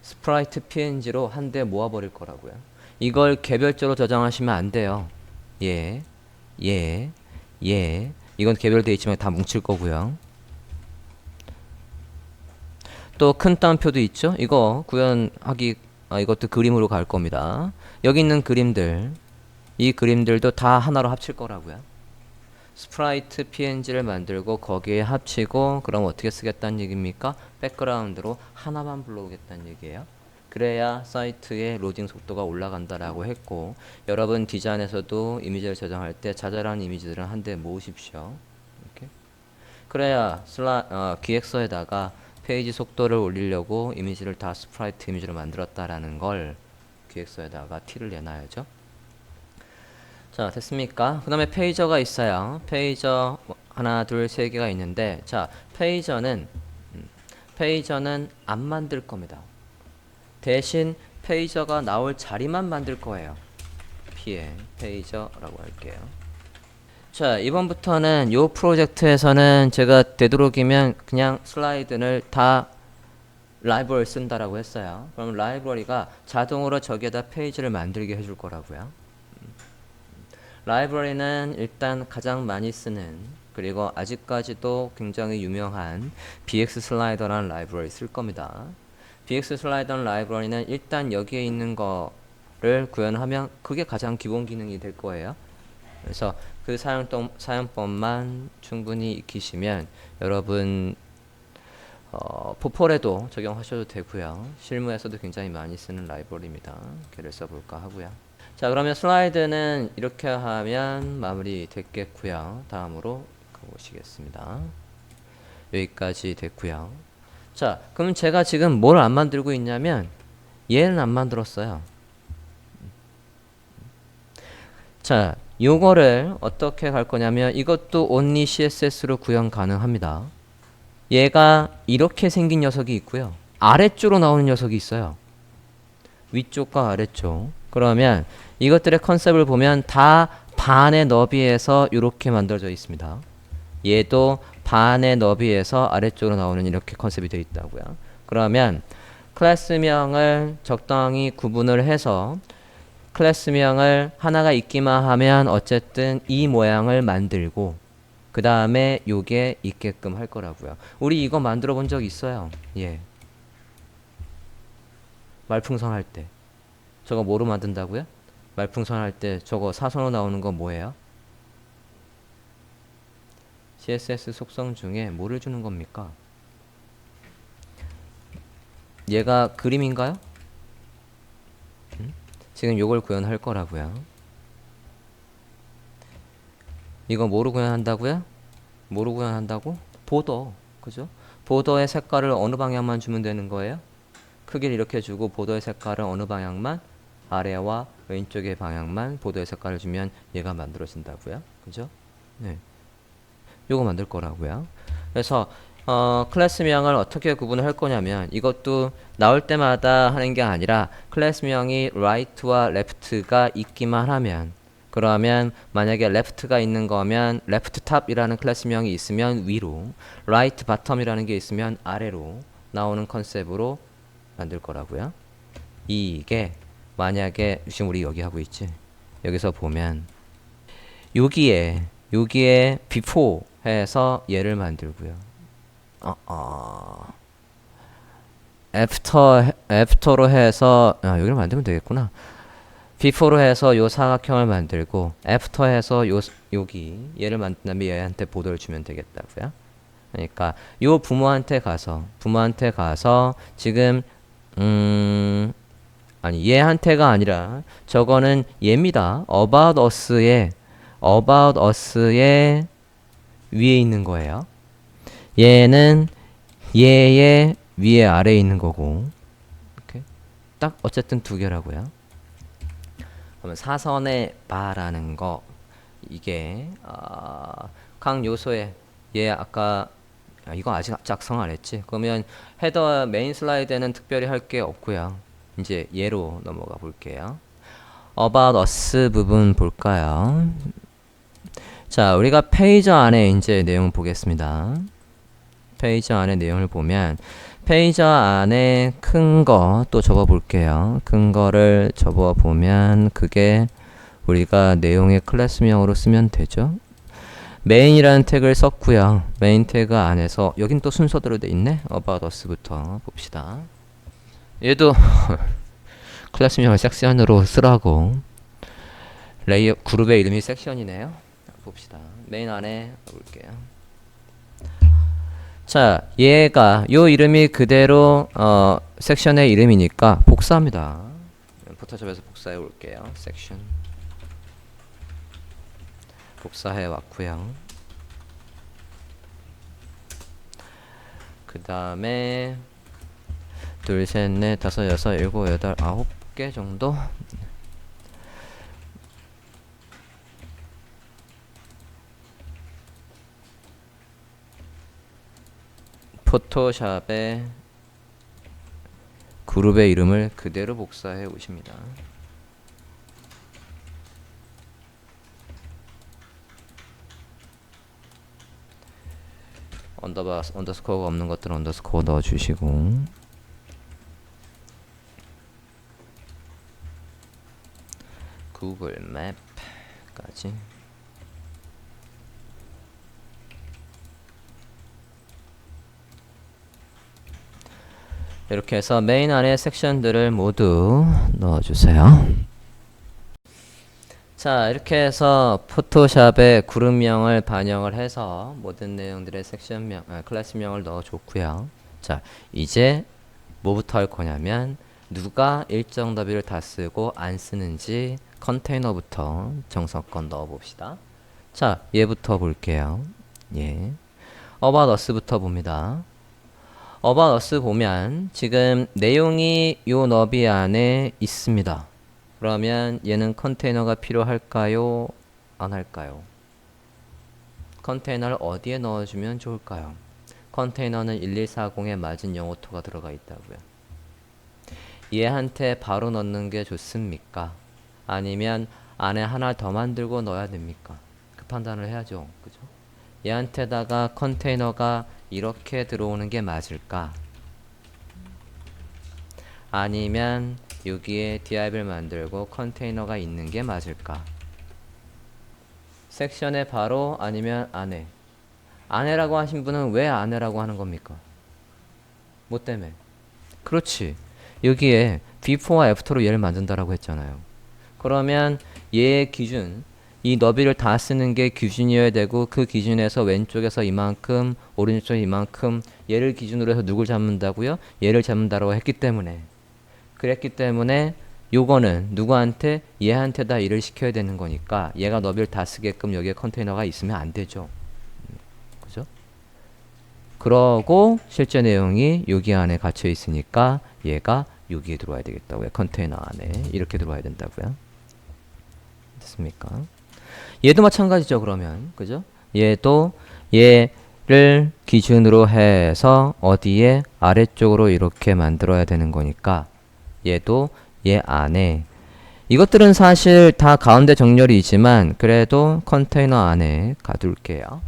S1: 스프라이트 png로 한데 모아버릴 거라고요. 이걸 개별적으로 저장하시면 안 돼요. 예, 예, 예. 이건 개별되어 있지만 다 뭉칠 거고요. 또 큰 따옴표도 있죠. 이거 구현하기 이것도 그림으로 갈 겁니다. 여기 있는 그림들, 이 그림들도 다 하나로 합칠 거라고요. 스프라이트 png를 만들고 거기에 합치고 그럼 어떻게 쓰겠다는 얘기입니까? 백그라운드로 하나만 불러오겠다는 얘기예요. 그래야 사이트의 로딩 속도가 올라간다라고 했고, 여러분 디자인에서도 이미지를 저장할 때 자잘한 이미지들은 한데 모으십시오. 이렇게. 그래야 기획서에다가 페이지 속도를 올리려고 이미지를 다 스프라이트 이미지로 만들었다라는 걸 기획서에다가 티를 내놔야죠. 자, 됐습니까? 그 다음에 페이저가 있어요. 페이저 하나, 둘, 세 개가 있는데, 자, 페이저는 안 만들 겁니다. 대신 페이저가 나올 자리만 만들 거예요. P에 페이저라고 할게요. 자, 이번부터는 요 프로젝트에서는 제가 되도록이면 그냥 슬라이드를 다 라이브러리 쓴다라고 했어요. 그럼 라이브러리가 자동으로 저기에다 페이지를 만들게 해줄 거라고요. 라이브러리는 일단 가장 많이 쓰는, 그리고 아직까지도 굉장히 유명한 BX 슬라이더라는 라이브러리 쓸 겁니다. BX 슬라이더 라이브러리는 일단 여기에 있는 거를 구현하면 그게 가장 기본 기능이 될 거예요. 그래서 그 사용법만 충분히 익히시면 여러분 포폴에도 적용하셔도 되고요. 실무에서도 굉장히 많이 쓰는 라이브러리입니다. 걔를 써볼까 하고요. 자, 그러면 슬라이드는 이렇게 하면 마무리 됐겠고요. 다음으로 가보시겠습니다. 여기까지 됐고요. 자, 그럼 제가 지금 뭘 안 만들고 있냐면 얘는 안 만들었어요. 자, 요거를 어떻게 할 거냐면 이것도 only CSS로 구현 가능합니다. 얘가 이렇게 생긴 녀석이 있고요. 아래쪽으로 나오는 녀석이 있어요. 위쪽과 아래쪽. 그러면 이것들의 컨셉을 보면 다 반의 너비에서 이렇게 만들어져 있습니다. 얘도 반의 너비에서 아래쪽으로 나오는 이렇게 컨셉이 되어 있다고요. 그러면 클래스명을 적당히 구분을 해서 클래스명을 하나가 있기만 하면 어쨌든 이 모양을 만들고 그 다음에 요게 있게끔 할 거라고요. 우리 이거 만들어 본 적 있어요. 예. 말풍선 할 때. 저거 뭐로 만든다고요? 말풍선 할 때 저거 사선으로 나오는 거 뭐예요? CSS 속성 중에 뭐를 주는 겁니까? 얘가 그림인가요? 지금 요걸 구현할 거라고요. 이거 뭐로 구현한다고요? 뭐로 구현한다고? 보더. 그죠? 보더의 색깔을 어느 방향만 주면 되는 거예요? 크기를 이렇게 주고 보더의 색깔은 어느 방향만? 아래와 왼쪽의 방향만 보더의 색깔을 주면 얘가 만들어진다고요. 그죠? 네. 요거 만들 거라고요. 그래서 클래스명을 어떻게 구분을 할 거냐면 이것도 나올 때마다 하는 게 아니라 클래스명이 right와 left가 있기만 하면, 그러면 만약에 left가 있는 거면 left top이라는 클래스명이 있으면 위로, right bottom이라는 게 있으면 아래로 나오는 컨셉으로 만들 거라고요. 이게 만약에 지금 우리 여기 하고 있지. 여기서 보면 여기에 before 해서 얘를 만들고요. after로 해서 여기를 만들면 되겠구나. before로 해서 요 사각형을 만들고 after 해서 여기 얘를 만든 다음에 얘한테 보도를 주면 되겠다고요. 그러니까 요 부모한테 가서 지금 아니 얘한테가 아니라 저거는 얘입니다. about us의 위에 있는 거예요. 얘는 얘의 위에 아래에 있는 거고 이렇게 딱 어쨌든 두 개라고요. 그러면 사선의 바라는 거 이게 각 요소에 얘 아까 이거 아직 작성 안 했지? 그러면 헤더 메인 슬라이드에는 특별히 할 게 없고요. 이제 얘로 넘어가 볼게요. About Us 부분 볼까요? 자, 우리가 페이지 안에 이제 내용 보겠습니다. 페이지 안에 내용을 보면 페이지 안에 큰 거 또 적어 볼게요. 큰 거를 적어 보면 그게 우리가 내용의 클래스명으로 쓰면 되죠. 메인이라는 태그를 썼고요. 메인 태그 안에서 여긴 또 순서대로 돼 있네. About Us부터 봅시다. 얘도 클래스명을 섹션으로 쓰라고. 레이어 그룹의 이름이 섹션이네요. 봅시다. 메인 안에 볼게요. 자, 얘가 요 이름이 그대로 섹션의 이름이니까 복사합니다. 포토샵에서 복사해 올게요. 섹션 복사해 왔고요. 그 다음에 둘, 셋, 넷, 다섯, 여섯, 일곱, 여덟, 아홉 개 정도. 포토샵에 그룹의 이름을 그대로 복사해 오십니다. 언더스코어가 없는 것들은 언더스코어 넣어주시고 구글 맵까지 이렇게 해서 메인 안에 섹션들을 모두 넣어주세요. 자, 이렇게 해서 포토샵에 그룹명을 반영을 해서 모든 내용들의 섹션명, 클래스명을 넣어줬고요. 자, 이제 뭐부터 할 거냐면 누가 일정 더비를 다 쓰고 안 쓰는지 컨테이너부터 정석권 넣어봅시다. 자, 얘부터 볼게요. 예, About Us부터 봅니다. About Us 보면 지금 내용이 요 너비 안에 있습니다. 그러면 얘는 컨테이너가 필요할까요? 안 할까요? 컨테이너를 어디에 넣어주면 좋을까요? 컨테이너는 1140에 맞은 영어토가 들어가 있다고요. 얘한테 바로 넣는 게 좋습니까? 아니면 안에 하나 더 만들고 넣어야 됩니까? 그 판단을 해야죠. 그죠? 얘한테다가 컨테이너가 이렇게 들어오는 게 맞을까? 아니면 여기에 div를 만들고 컨테이너가 있는 게 맞을까? 섹션에 바로 아니면 안에. 안에라고 하신 분은 왜 안에라고 하는 겁니까? 뭐 때문에? 그렇지. 여기에 before와 after로 얘를 만든다라고 했잖아요. 그러면 얘의 기준, 이 너비를 다 쓰는 게 기준이어야 되고 그 기준에서 왼쪽에서 이만큼, 오른쪽에 이만큼 얘를 기준으로 해서 누굴 잡는다고요? 얘를 잡는다라고 했기 때문에 그랬기 때문에 요거는 누구한테? 얘한테다 일을 시켜야 되는 거니까 얘가 너비를 다 쓰게끔 여기에 컨테이너가 있으면 안 되죠. 그죠? 그러고 실제 내용이 여기 안에 갇혀 있으니까 얘가 여기에 들어와야 되겠다고요. 컨테이너 안에 이렇게 들어와야 된다고요. 됐습니까? 얘도 마찬가지죠. 그러면 그죠? 얘도 얘를 기준으로 해서 어디에 아래쪽으로 이렇게 만들어야 되는 거니까 얘도 얘 안에 이것들은 사실 다 가운데 정렬이지만 그래도 컨테이너 안에 가둘게요.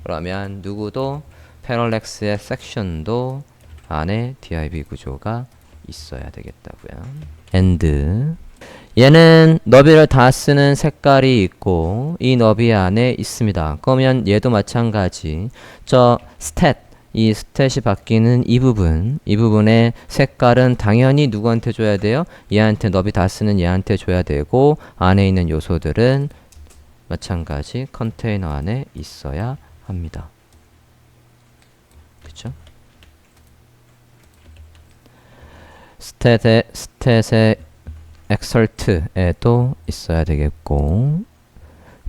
S1: 그러면 누구도 패럴렉스의 섹션도 안에 div 구조가 있어야 되겠다고요. and 얘는 너비를 다 쓰는 색깔이 있고 이 너비 안에 있습니다. 그러면 얘도 마찬가지 저 stat 이 스탯이 바뀌는 이 부분의 색깔은 당연히 누구한테 줘야 돼요? 얘한테 너비 다 쓰는 얘한테 줘야 되고 안에 있는 요소들은 마찬가지 컨테이너 안에 있어야 합니다. 그쵸? 스탯의 exert에도 있어야 되겠고,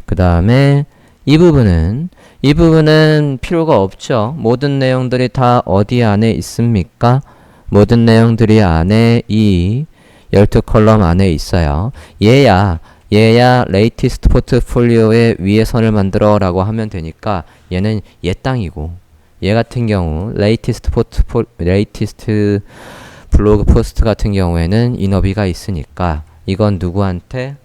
S1: 그 다음에 이 부분은 필요가 없죠. 모든 내용들이 다 어디 안에 있습니까? 모든 내용들이 안에 이 12컬럼 안에 있어요. 얘야 latest 포트폴리오의 위에 선을 만들어 라고 하면 되니까 얘는 얘 땅이고, 얘 같은 경우 latest 블로그 포스트 같은 경우에는 이 너비가 있으니까 이건 누구한테?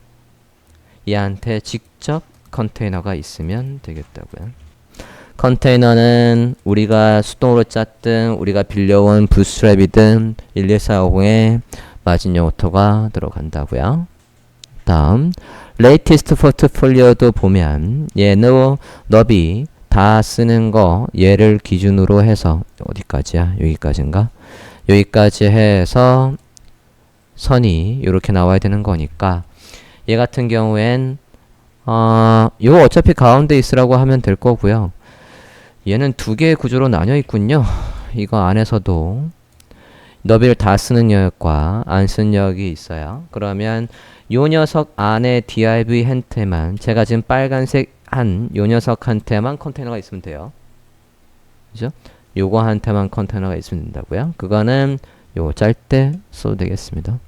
S1: 얘한테 직접 컨테이너가 있으면 되겠다고요. 컨테이너는 우리가 수동으로 짰든 우리가 빌려온 부스트랩이든 11450에 마진용 오토가 들어간다고요. 다음 latest 포트폴리오도 보면 얘는 너비 다 쓰는 거 얘를 기준으로 해서 어디까지야? 여기까지인가? 여기까지 해서 선이 이렇게 나와야 되는 거니까 얘 같은 경우엔 이거 어차피 가운데 있으라고 하면 될 거고요. 얘는 두 개의 구조로 나뉘어 있군요. 이거 안에서도 너비를 다 쓰는 역과 안 쓰는 역이 있어요. 그러면 요 녀석 안에 div 한테만, 제가 지금 빨간색 요 녀석한테만 컨테이너가 있으면 돼요. 그죠? 요거 한테만 컨테이너가 있으면 된다고요. 그거는 요거 짤 때 써도 되겠습니다.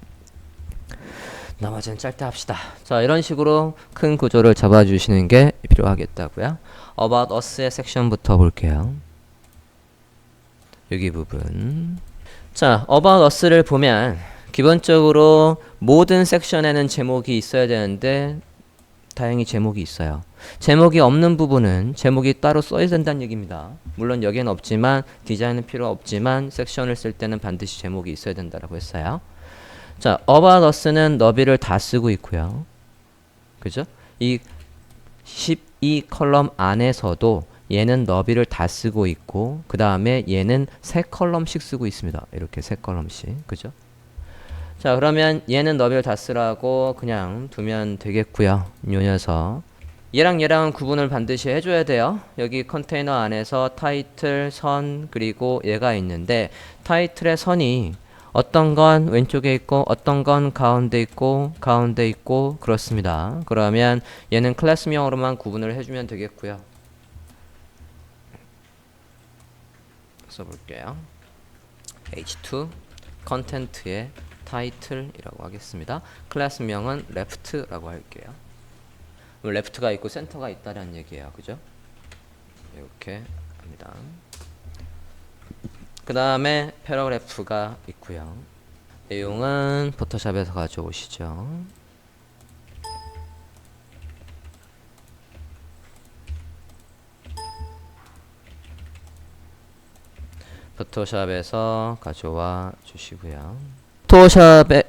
S1: 나머지는 짤 때 합시다. 자, 이런 식으로 큰 구조를 잡아주시는 게 필요하겠다고요. About Us의 섹션부터 볼게요. 여기 부분. 자, About Us를 보면 기본적으로 모든 섹션에는 제목이 있어야 되는데 다행히 제목이 있어요. 제목이 없는 부분은 제목이 따로 써야 된다는 얘기입니다. 물론 여기는 없지만, 디자인은 필요 없지만 섹션을 쓸 때는 반드시 제목이 있어야 된다고 했어요. 자, About Us는 너비를 다 쓰고 있고요. 그죠? 이 12컬럼 안에서도 얘는 너비를 다 쓰고 있고, 그 다음에 얘는 3컬럼씩 쓰고 있습니다. 이렇게 3컬럼씩. 그죠? 자, 그러면 얘는 너비를 다 쓰라고 그냥 두면 되겠고요. 요 녀석. 얘랑은 구분을 반드시 해줘야 돼요. 여기 컨테이너 안에서 타이틀, 선, 그리고 얘가 있는데 타이틀의 선이 어떤 건 왼쪽에 있고 어떤 건 가운데 있고 그렇습니다. 그러면 얘는 클래스명으로만 구분을 해주면 되겠고요. 써볼게요. h2 컨텐트의 타이틀이라고 하겠습니다. 클래스명은 left라고 할게요. left가 있고 센터가 있다는 얘기예요. 그죠? 이렇게 합니다. 그 다음에 패러그래프가 있고요. 내용은 포토샵에서 가져오시죠. 포토샵에서 가져와 주시고요. 포토샵의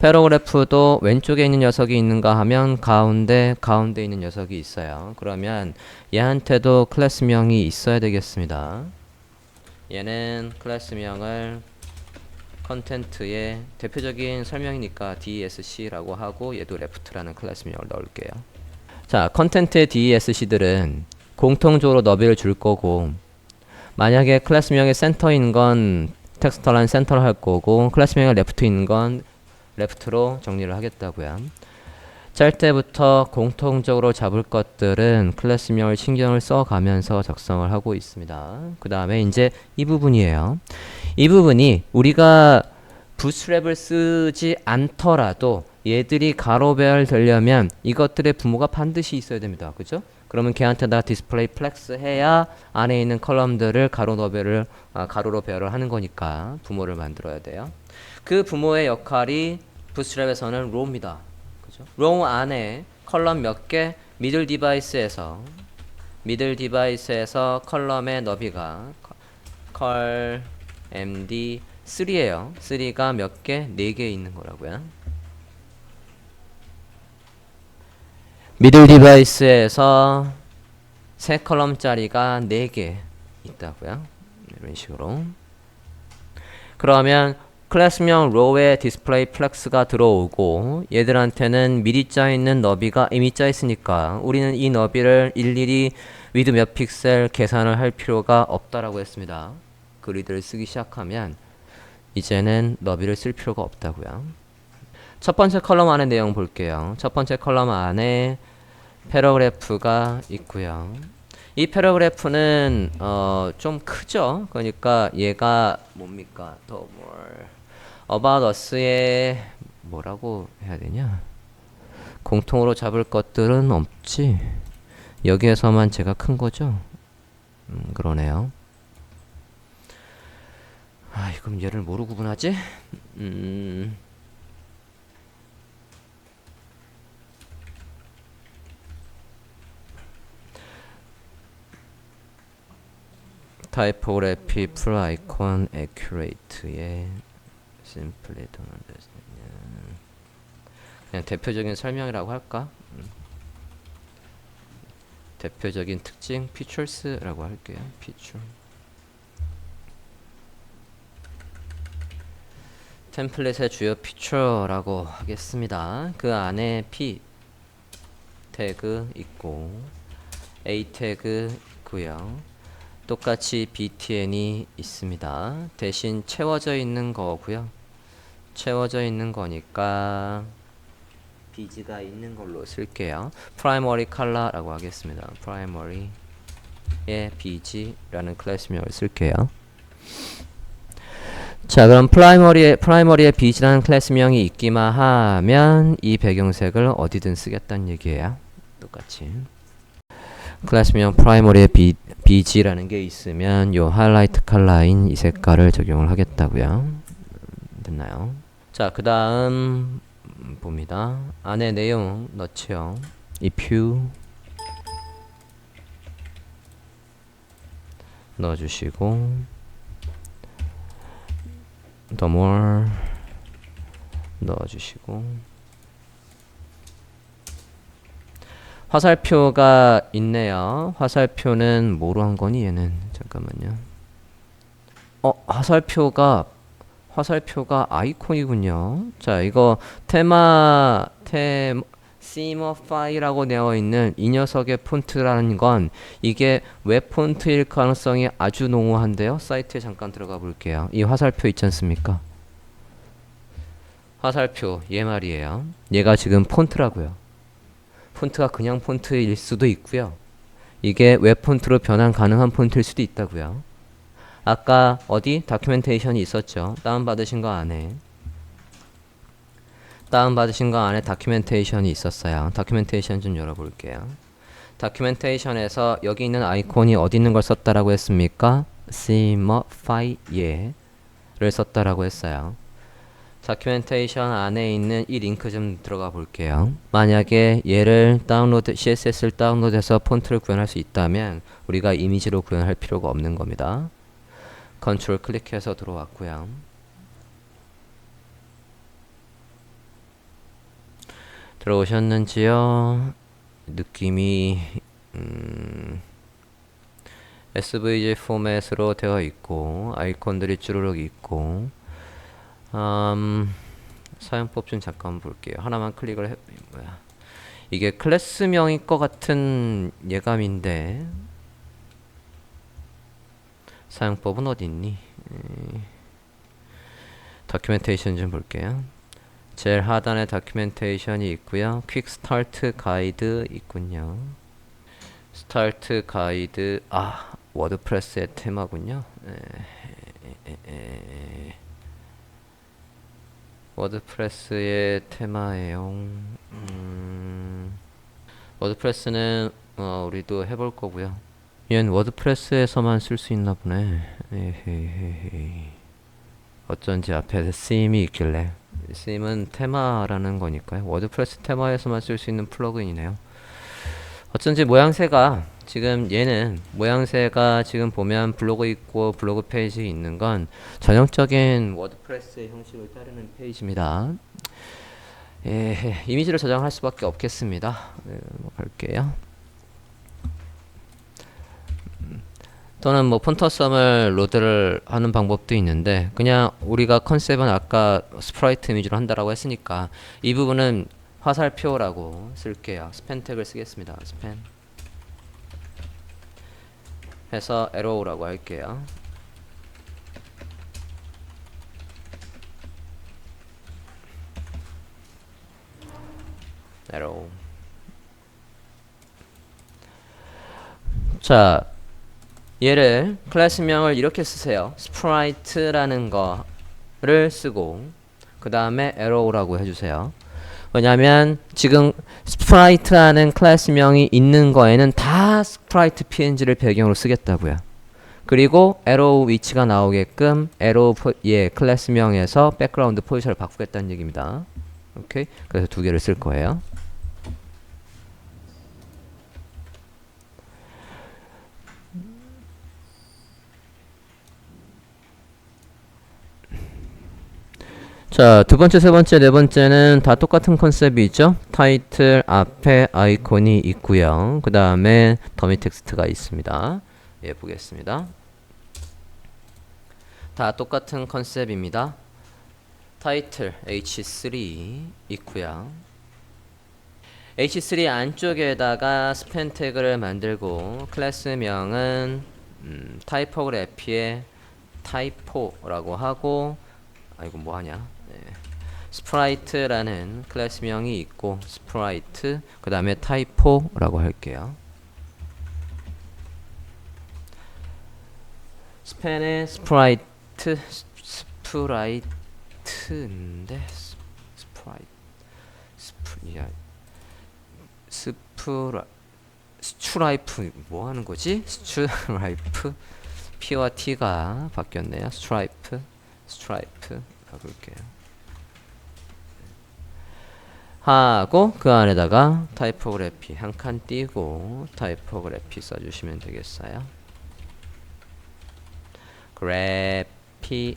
S1: 패러그래프도 왼쪽에 있는 녀석이 있는가 하면 가운데 있는 녀석이 있어요. 그러면 얘한테도 클래스명이 있어야 되겠습니다. 얘는 클래스명을 컨텐트의 대표적인 설명이니까 DESC라고 하고, 얘도 left라는 클래스명을 넣을게요. 자, 컨텐트의 DESC들은 공통적으로 너비를 줄 거고, 만약에 클래스명의 센터인 건 텍스트란 센터로 할 거고, 클래스명의 left인 건 left로 정리를 하겠다고요. 짤 때부터 공통적으로 잡을 것들은 클래스명을 신경을 써가면서 작성을 하고 있습니다. 그 다음에 이제 이 부분이에요. 이 부분이 우리가 부스트랩을 쓰지 않더라도 얘들이 가로배열 되려면 이것들의 부모가 반드시 있어야 됩니다. 그죠? 그러면 걔한테다 디스플레이 플렉스 해야 안에 있는 컬럼들을 가로로 배열을 하는 거니까 부모를 만들어야 돼요. 그 부모의 역할이 부스트랩에서는 row입니다. 그죠? row 안에 컬럼 몇 개, 미들 디바이스에서 컬럼의 너비가 컬 md 3예요. 3가 몇 개? 4개 있는 거라고요. 미들 디바이스에서 3컬럼짜리가 4개 있다고요. 이런 식으로. 그러면 클래스명 row에 디스플레이 플렉스가 들어오고, 얘들한테는 미리 짜있는 너비가 이미 짜있으니까 우리는 이 너비를 일일이 위드 몇 픽셀 계산을 할 필요가 없다라고 했습니다. 그리드를 쓰기 시작하면 이제는 너비를 쓸 필요가 없다고요. 첫 번째 컬럼 안에 내용 볼게요. 첫 번째 컬럼 안에 패러그래프가 있고요. 이 패러그래프는 좀 크죠. 그러니까 얘가 뭡니까? 더 more about us의 뭐라고 해야 되냐? 공통으로 잡을 것들은 없지. 여기에서만 제가 큰 거죠. 그러네요. 아, 그럼 얘를 뭐로 구분하지? 타이포그래피 풀 아이콘 액큐레이트의 심플리 돈 그냥 대표적인 설명이라고 할까? 대표적인 특징 features라고 할게요. feature 템플릿의 주요 feature라고 하겠습니다. 그 안에 p 태그 있고 a 태그 있고요. 똑같이 btn이 있습니다. 대신 채워져 있는 거고요. 채워져 있는 거니까 비지가 있는 걸로 쓸게요. primary color라고 하겠습니다. primary의 bg라는 클래스명을 쓸게요. 자, 그럼 primary의 bg라는 클래스명이 있기만 하면 이 배경색을 어디든 쓰겠다는 얘기예요. 똑같이 클래스명 primary의 bg라는 게 있으면 요 하이라이트 컬러인 이 색깔을 적용을 하겠다고요. 됐나요? 자, 그 다음 봅니다. 안에 내용 넣죠. if you 넣어주시고 the more 넣어주시고 화살표가 있네요. 화살표는 뭐로 한 거니 얘는? 잠깐만요. 화살표가 아이콘이군요. 자, 이거 Themify라고 되어 있는 이 녀석의 폰트라는 건 이게 웹 폰트일 가능성이 아주 농후한데요. 사이트에 잠깐 들어가 볼게요. 이 화살표 있지 않습니까? 화살표 얘 말이에요. 얘가 지금 폰트라고요. 폰트가 그냥 폰트일 수도 있고요. 이게 웹 폰트로 변환 가능한 폰트일 수도 있다고요. 아까 어디 다큐멘테이션이 있었죠. 다운받으신 거 안에 다큐멘테이션이 있었어요. 다큐멘테이션 좀 열어볼게요. 다큐멘테이션에서 여기 있는 아이콘이 어디 있는 걸 썼다라고 했습니까? Themify를 썼다라고 했어요. 다큐멘테이션 안에 있는 이 링크 좀 들어가 볼게요. 만약에 얘를 CSS를 다운로드해서 폰트를 구현할 수 있다면 우리가 이미지로 구현할 필요가 없는 겁니다. 컨트롤 클릭해서 들어왔고요. 들어오셨는지요? 느낌이 SVG 포맷으로 되어 있고 아이콘들이 쭈루룩 있고 사용법 좀 잠깐 볼게요. 하나만 클릭을 해. 뭐야? 이게 클래스명일 것 같은 예감인데 사용법은 어디 있니? 다큐멘테이션 좀 볼게요. 제일 하단에 다큐멘테이션이 있고요. 퀵 스타트 가이드 있군요. 스타트 가이드 워드프레스의 테마군요. 워드프레스의 테마예요. 워드프레스는 우리도 해볼 거고요. 얘는 워드프레스에서만 쓸 수 있나 보네. 에헤헤헤. 어쩐지 앞에 쓰임이 있길래. 쓰임은 테마라는 거니까요. 워드프레스 테마에서만 쓸 수 있는 플러그인이네요. 어쩐지 모양새가 지금 얘는 모양새가 지금 보면 블로그 있고 블로그 페이지 있는 건 전형적인 워드프레스의 형식을 따르는 페이지입니다. 이미지를 저장할 수밖에 없겠습니다. 갈게요. 또는 뭐 폰터썸을 로드를 하는 방법도 있는데 그냥 우리가 컨셉은 아까 스프라이트 이미지로 한다라고 했으니까 이 부분은 화살표라고 쓸게요. 스팬 태그를 쓰겠습니다. 스팬 해서 arrow라고 할게요. arrow. 자, 얘를 클래스명을 이렇게 쓰세요. sprite라는 거를 쓰고 그 다음에 arrow라고 해주세요. 왜냐면 지금 sprite라는 클래스명이 있는 거에는 다 sprite png를 배경으로 쓰겠다고요. 그리고 arrow 위치가 나오게끔 arrow 클래스명에서 백그라운드 포지션을 바꾸겠다는 얘기입니다. 오케이? 그래서 두 개를 쓸 거예요. 자, 두 번째, 세 번째, 네 번째는 다 똑같은 컨셉이 있죠? 타이틀 앞에 아이콘이 있고요. 그 다음에 더미 텍스트가 있습니다. 예, 보겠습니다. 다 똑같은 컨셉입니다. 타이틀 h3 있고요. h3 안쪽에다가 스팬 태그를 만들고 클래스명은 타이포그래피의 타이포라고 하고 이거 뭐하냐? 스프라이트라는 클래스명이 있고 스프라이트 그 다음에 타이포라고 할게요. 스팬의 스프라이트인데 스트라이프 뭐 하는 거지? 스트라이프 P와 T가 바뀌었네요. 스트라이프 바꿀게요. 하고 그 안에다가 타이포그래피 한 칸 띄고 타이포그래피 써주시면 되겠어요. 그래피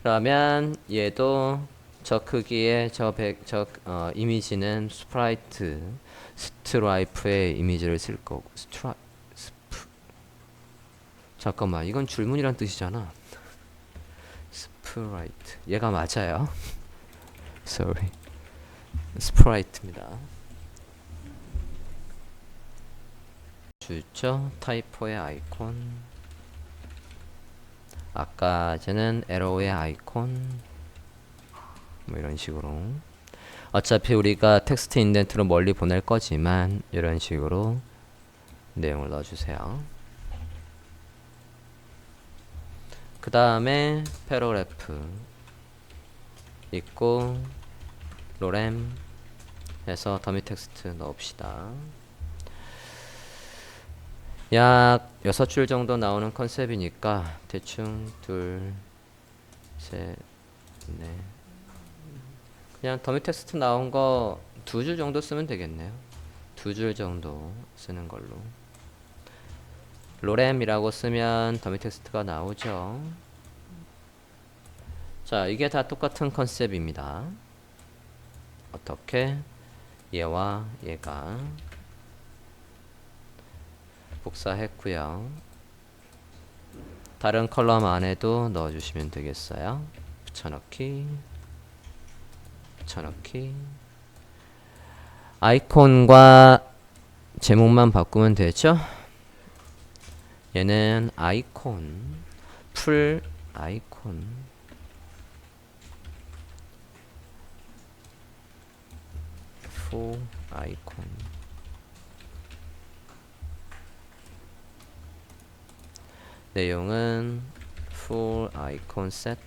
S1: 그러면 얘도 저 크기의 이미지는 스트라이프의 이미지를 쓸 거고 잠깐만 이건 줄무늬란 뜻이잖아. 스프라이트 얘가 맞아요. sorry 스프라이트입니다. 주죠. 타이포의 아이콘 아까 전에는 에러의 아이콘 뭐 이런 식으로 어차피 우리가 텍스트 인덴트로 멀리 보낼 거지만 이런 식으로 내용을 넣어주세요. 그 다음에 패러그래프 있고 로렘 해서 더미 텍스트 넣읍시다. 약 6줄 정도 나오는 컨셉이니까 대충 둘, 셋, 넷 그냥 더미 텍스트 나온 거 2줄 정도 쓰면 되겠네요. 2줄 정도 쓰는 걸로. 로렘이라고 쓰면 더미 텍스트가 나오죠. 자, 이게 다 똑같은 컨셉입니다. 어떻게? 얘와 얘가 복사했고요. 다른 컬럼 안에도 넣어주시면 되겠어요. 붙여넣기 아이콘과 제목만 바꾸면 되죠. 얘는 아이콘 풀 아이콘 풀 아이콘 내용은 풀 아이콘 세트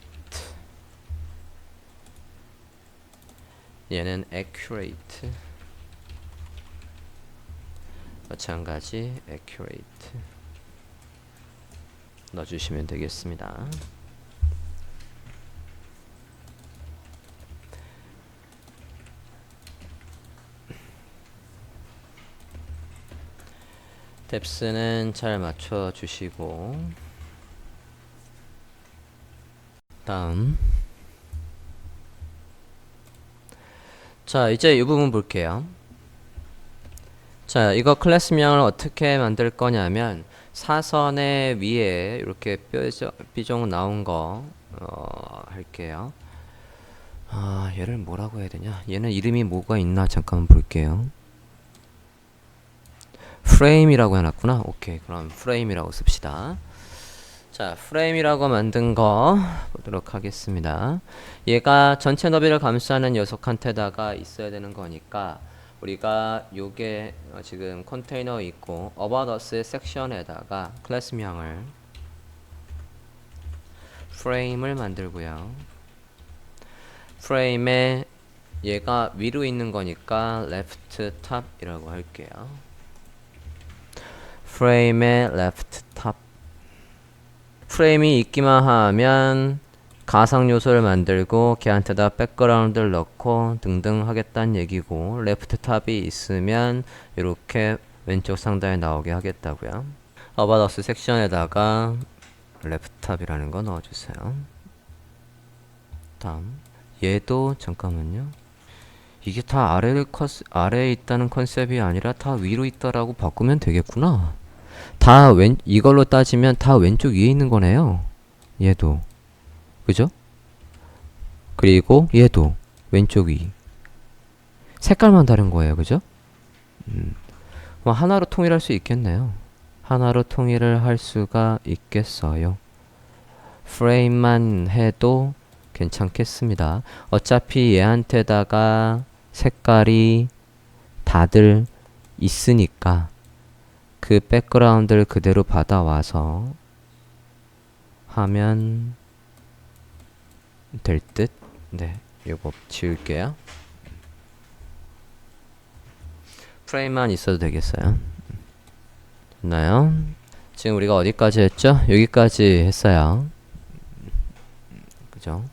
S1: 얘는 accurate 마찬가지 accurate 넣어주시면 되겠습니다. 뎁스는 잘 맞춰주시고 다음 자 이제 이 부분 볼게요. 자 이거 클래스명을 어떻게 만들 거냐면 사선의 위에 이렇게 삐종 나온 거 할게요. 얘를 뭐라고 해야 되냐? 얘는 이름이 뭐가 있나 잠깐만 볼게요. 프레임이라고 해놨구나. 오케이, 그럼 프레임이라고 씁시다. 자, 프레임이라고 만든 거 보도록 하겠습니다. 얘가 전체 너비를 감싸는 녀석한테다가 있어야 되는 거니까 우리가 요게 지금 컨테이너 있고 About Us의 섹션에다가 클래스명을 프레임을 만들고요. 프레임에 얘가 위로 있는 거니까 left top이라고 할게요. 프레임의 left top. 프레임이 있기만 하면 가상 요소를 만들고 걔한테다 백그라운드를 넣고 등등 하겠다는 얘기고, 레프트 탑이 있으면 이렇게 왼쪽 상단에 나오게 하겠다고요. About Us 섹션에다가 레프트 탑이라는 거 넣어주세요. 다음 얘도 잠깐만요. 이게 다 아래에 있다는 컨셉이 아니라 다 위로 있다라고 바꾸면 되겠구나. 이걸로 따지면 다 왼쪽 위에 있는 거네요. 얘도. 그죠? 그리고 얘도 왼쪽 위. 색깔만 다른 거예요. 그죠? 뭐 하나로 통일할 수 있겠네요. 하나로 통일을 할 수가 있겠어요. 프레임만 해도 괜찮겠습니다. 어차피 얘한테다가 색깔이 다들 있으니까 그 백그라운드를 그대로 받아와서 하면 될 듯? 네, 요거 지울게요. 프레임만 있어도 되겠어요. 됐나요? 지금 우리가 어디까지 했죠? 여기까지 했어요. 그죠?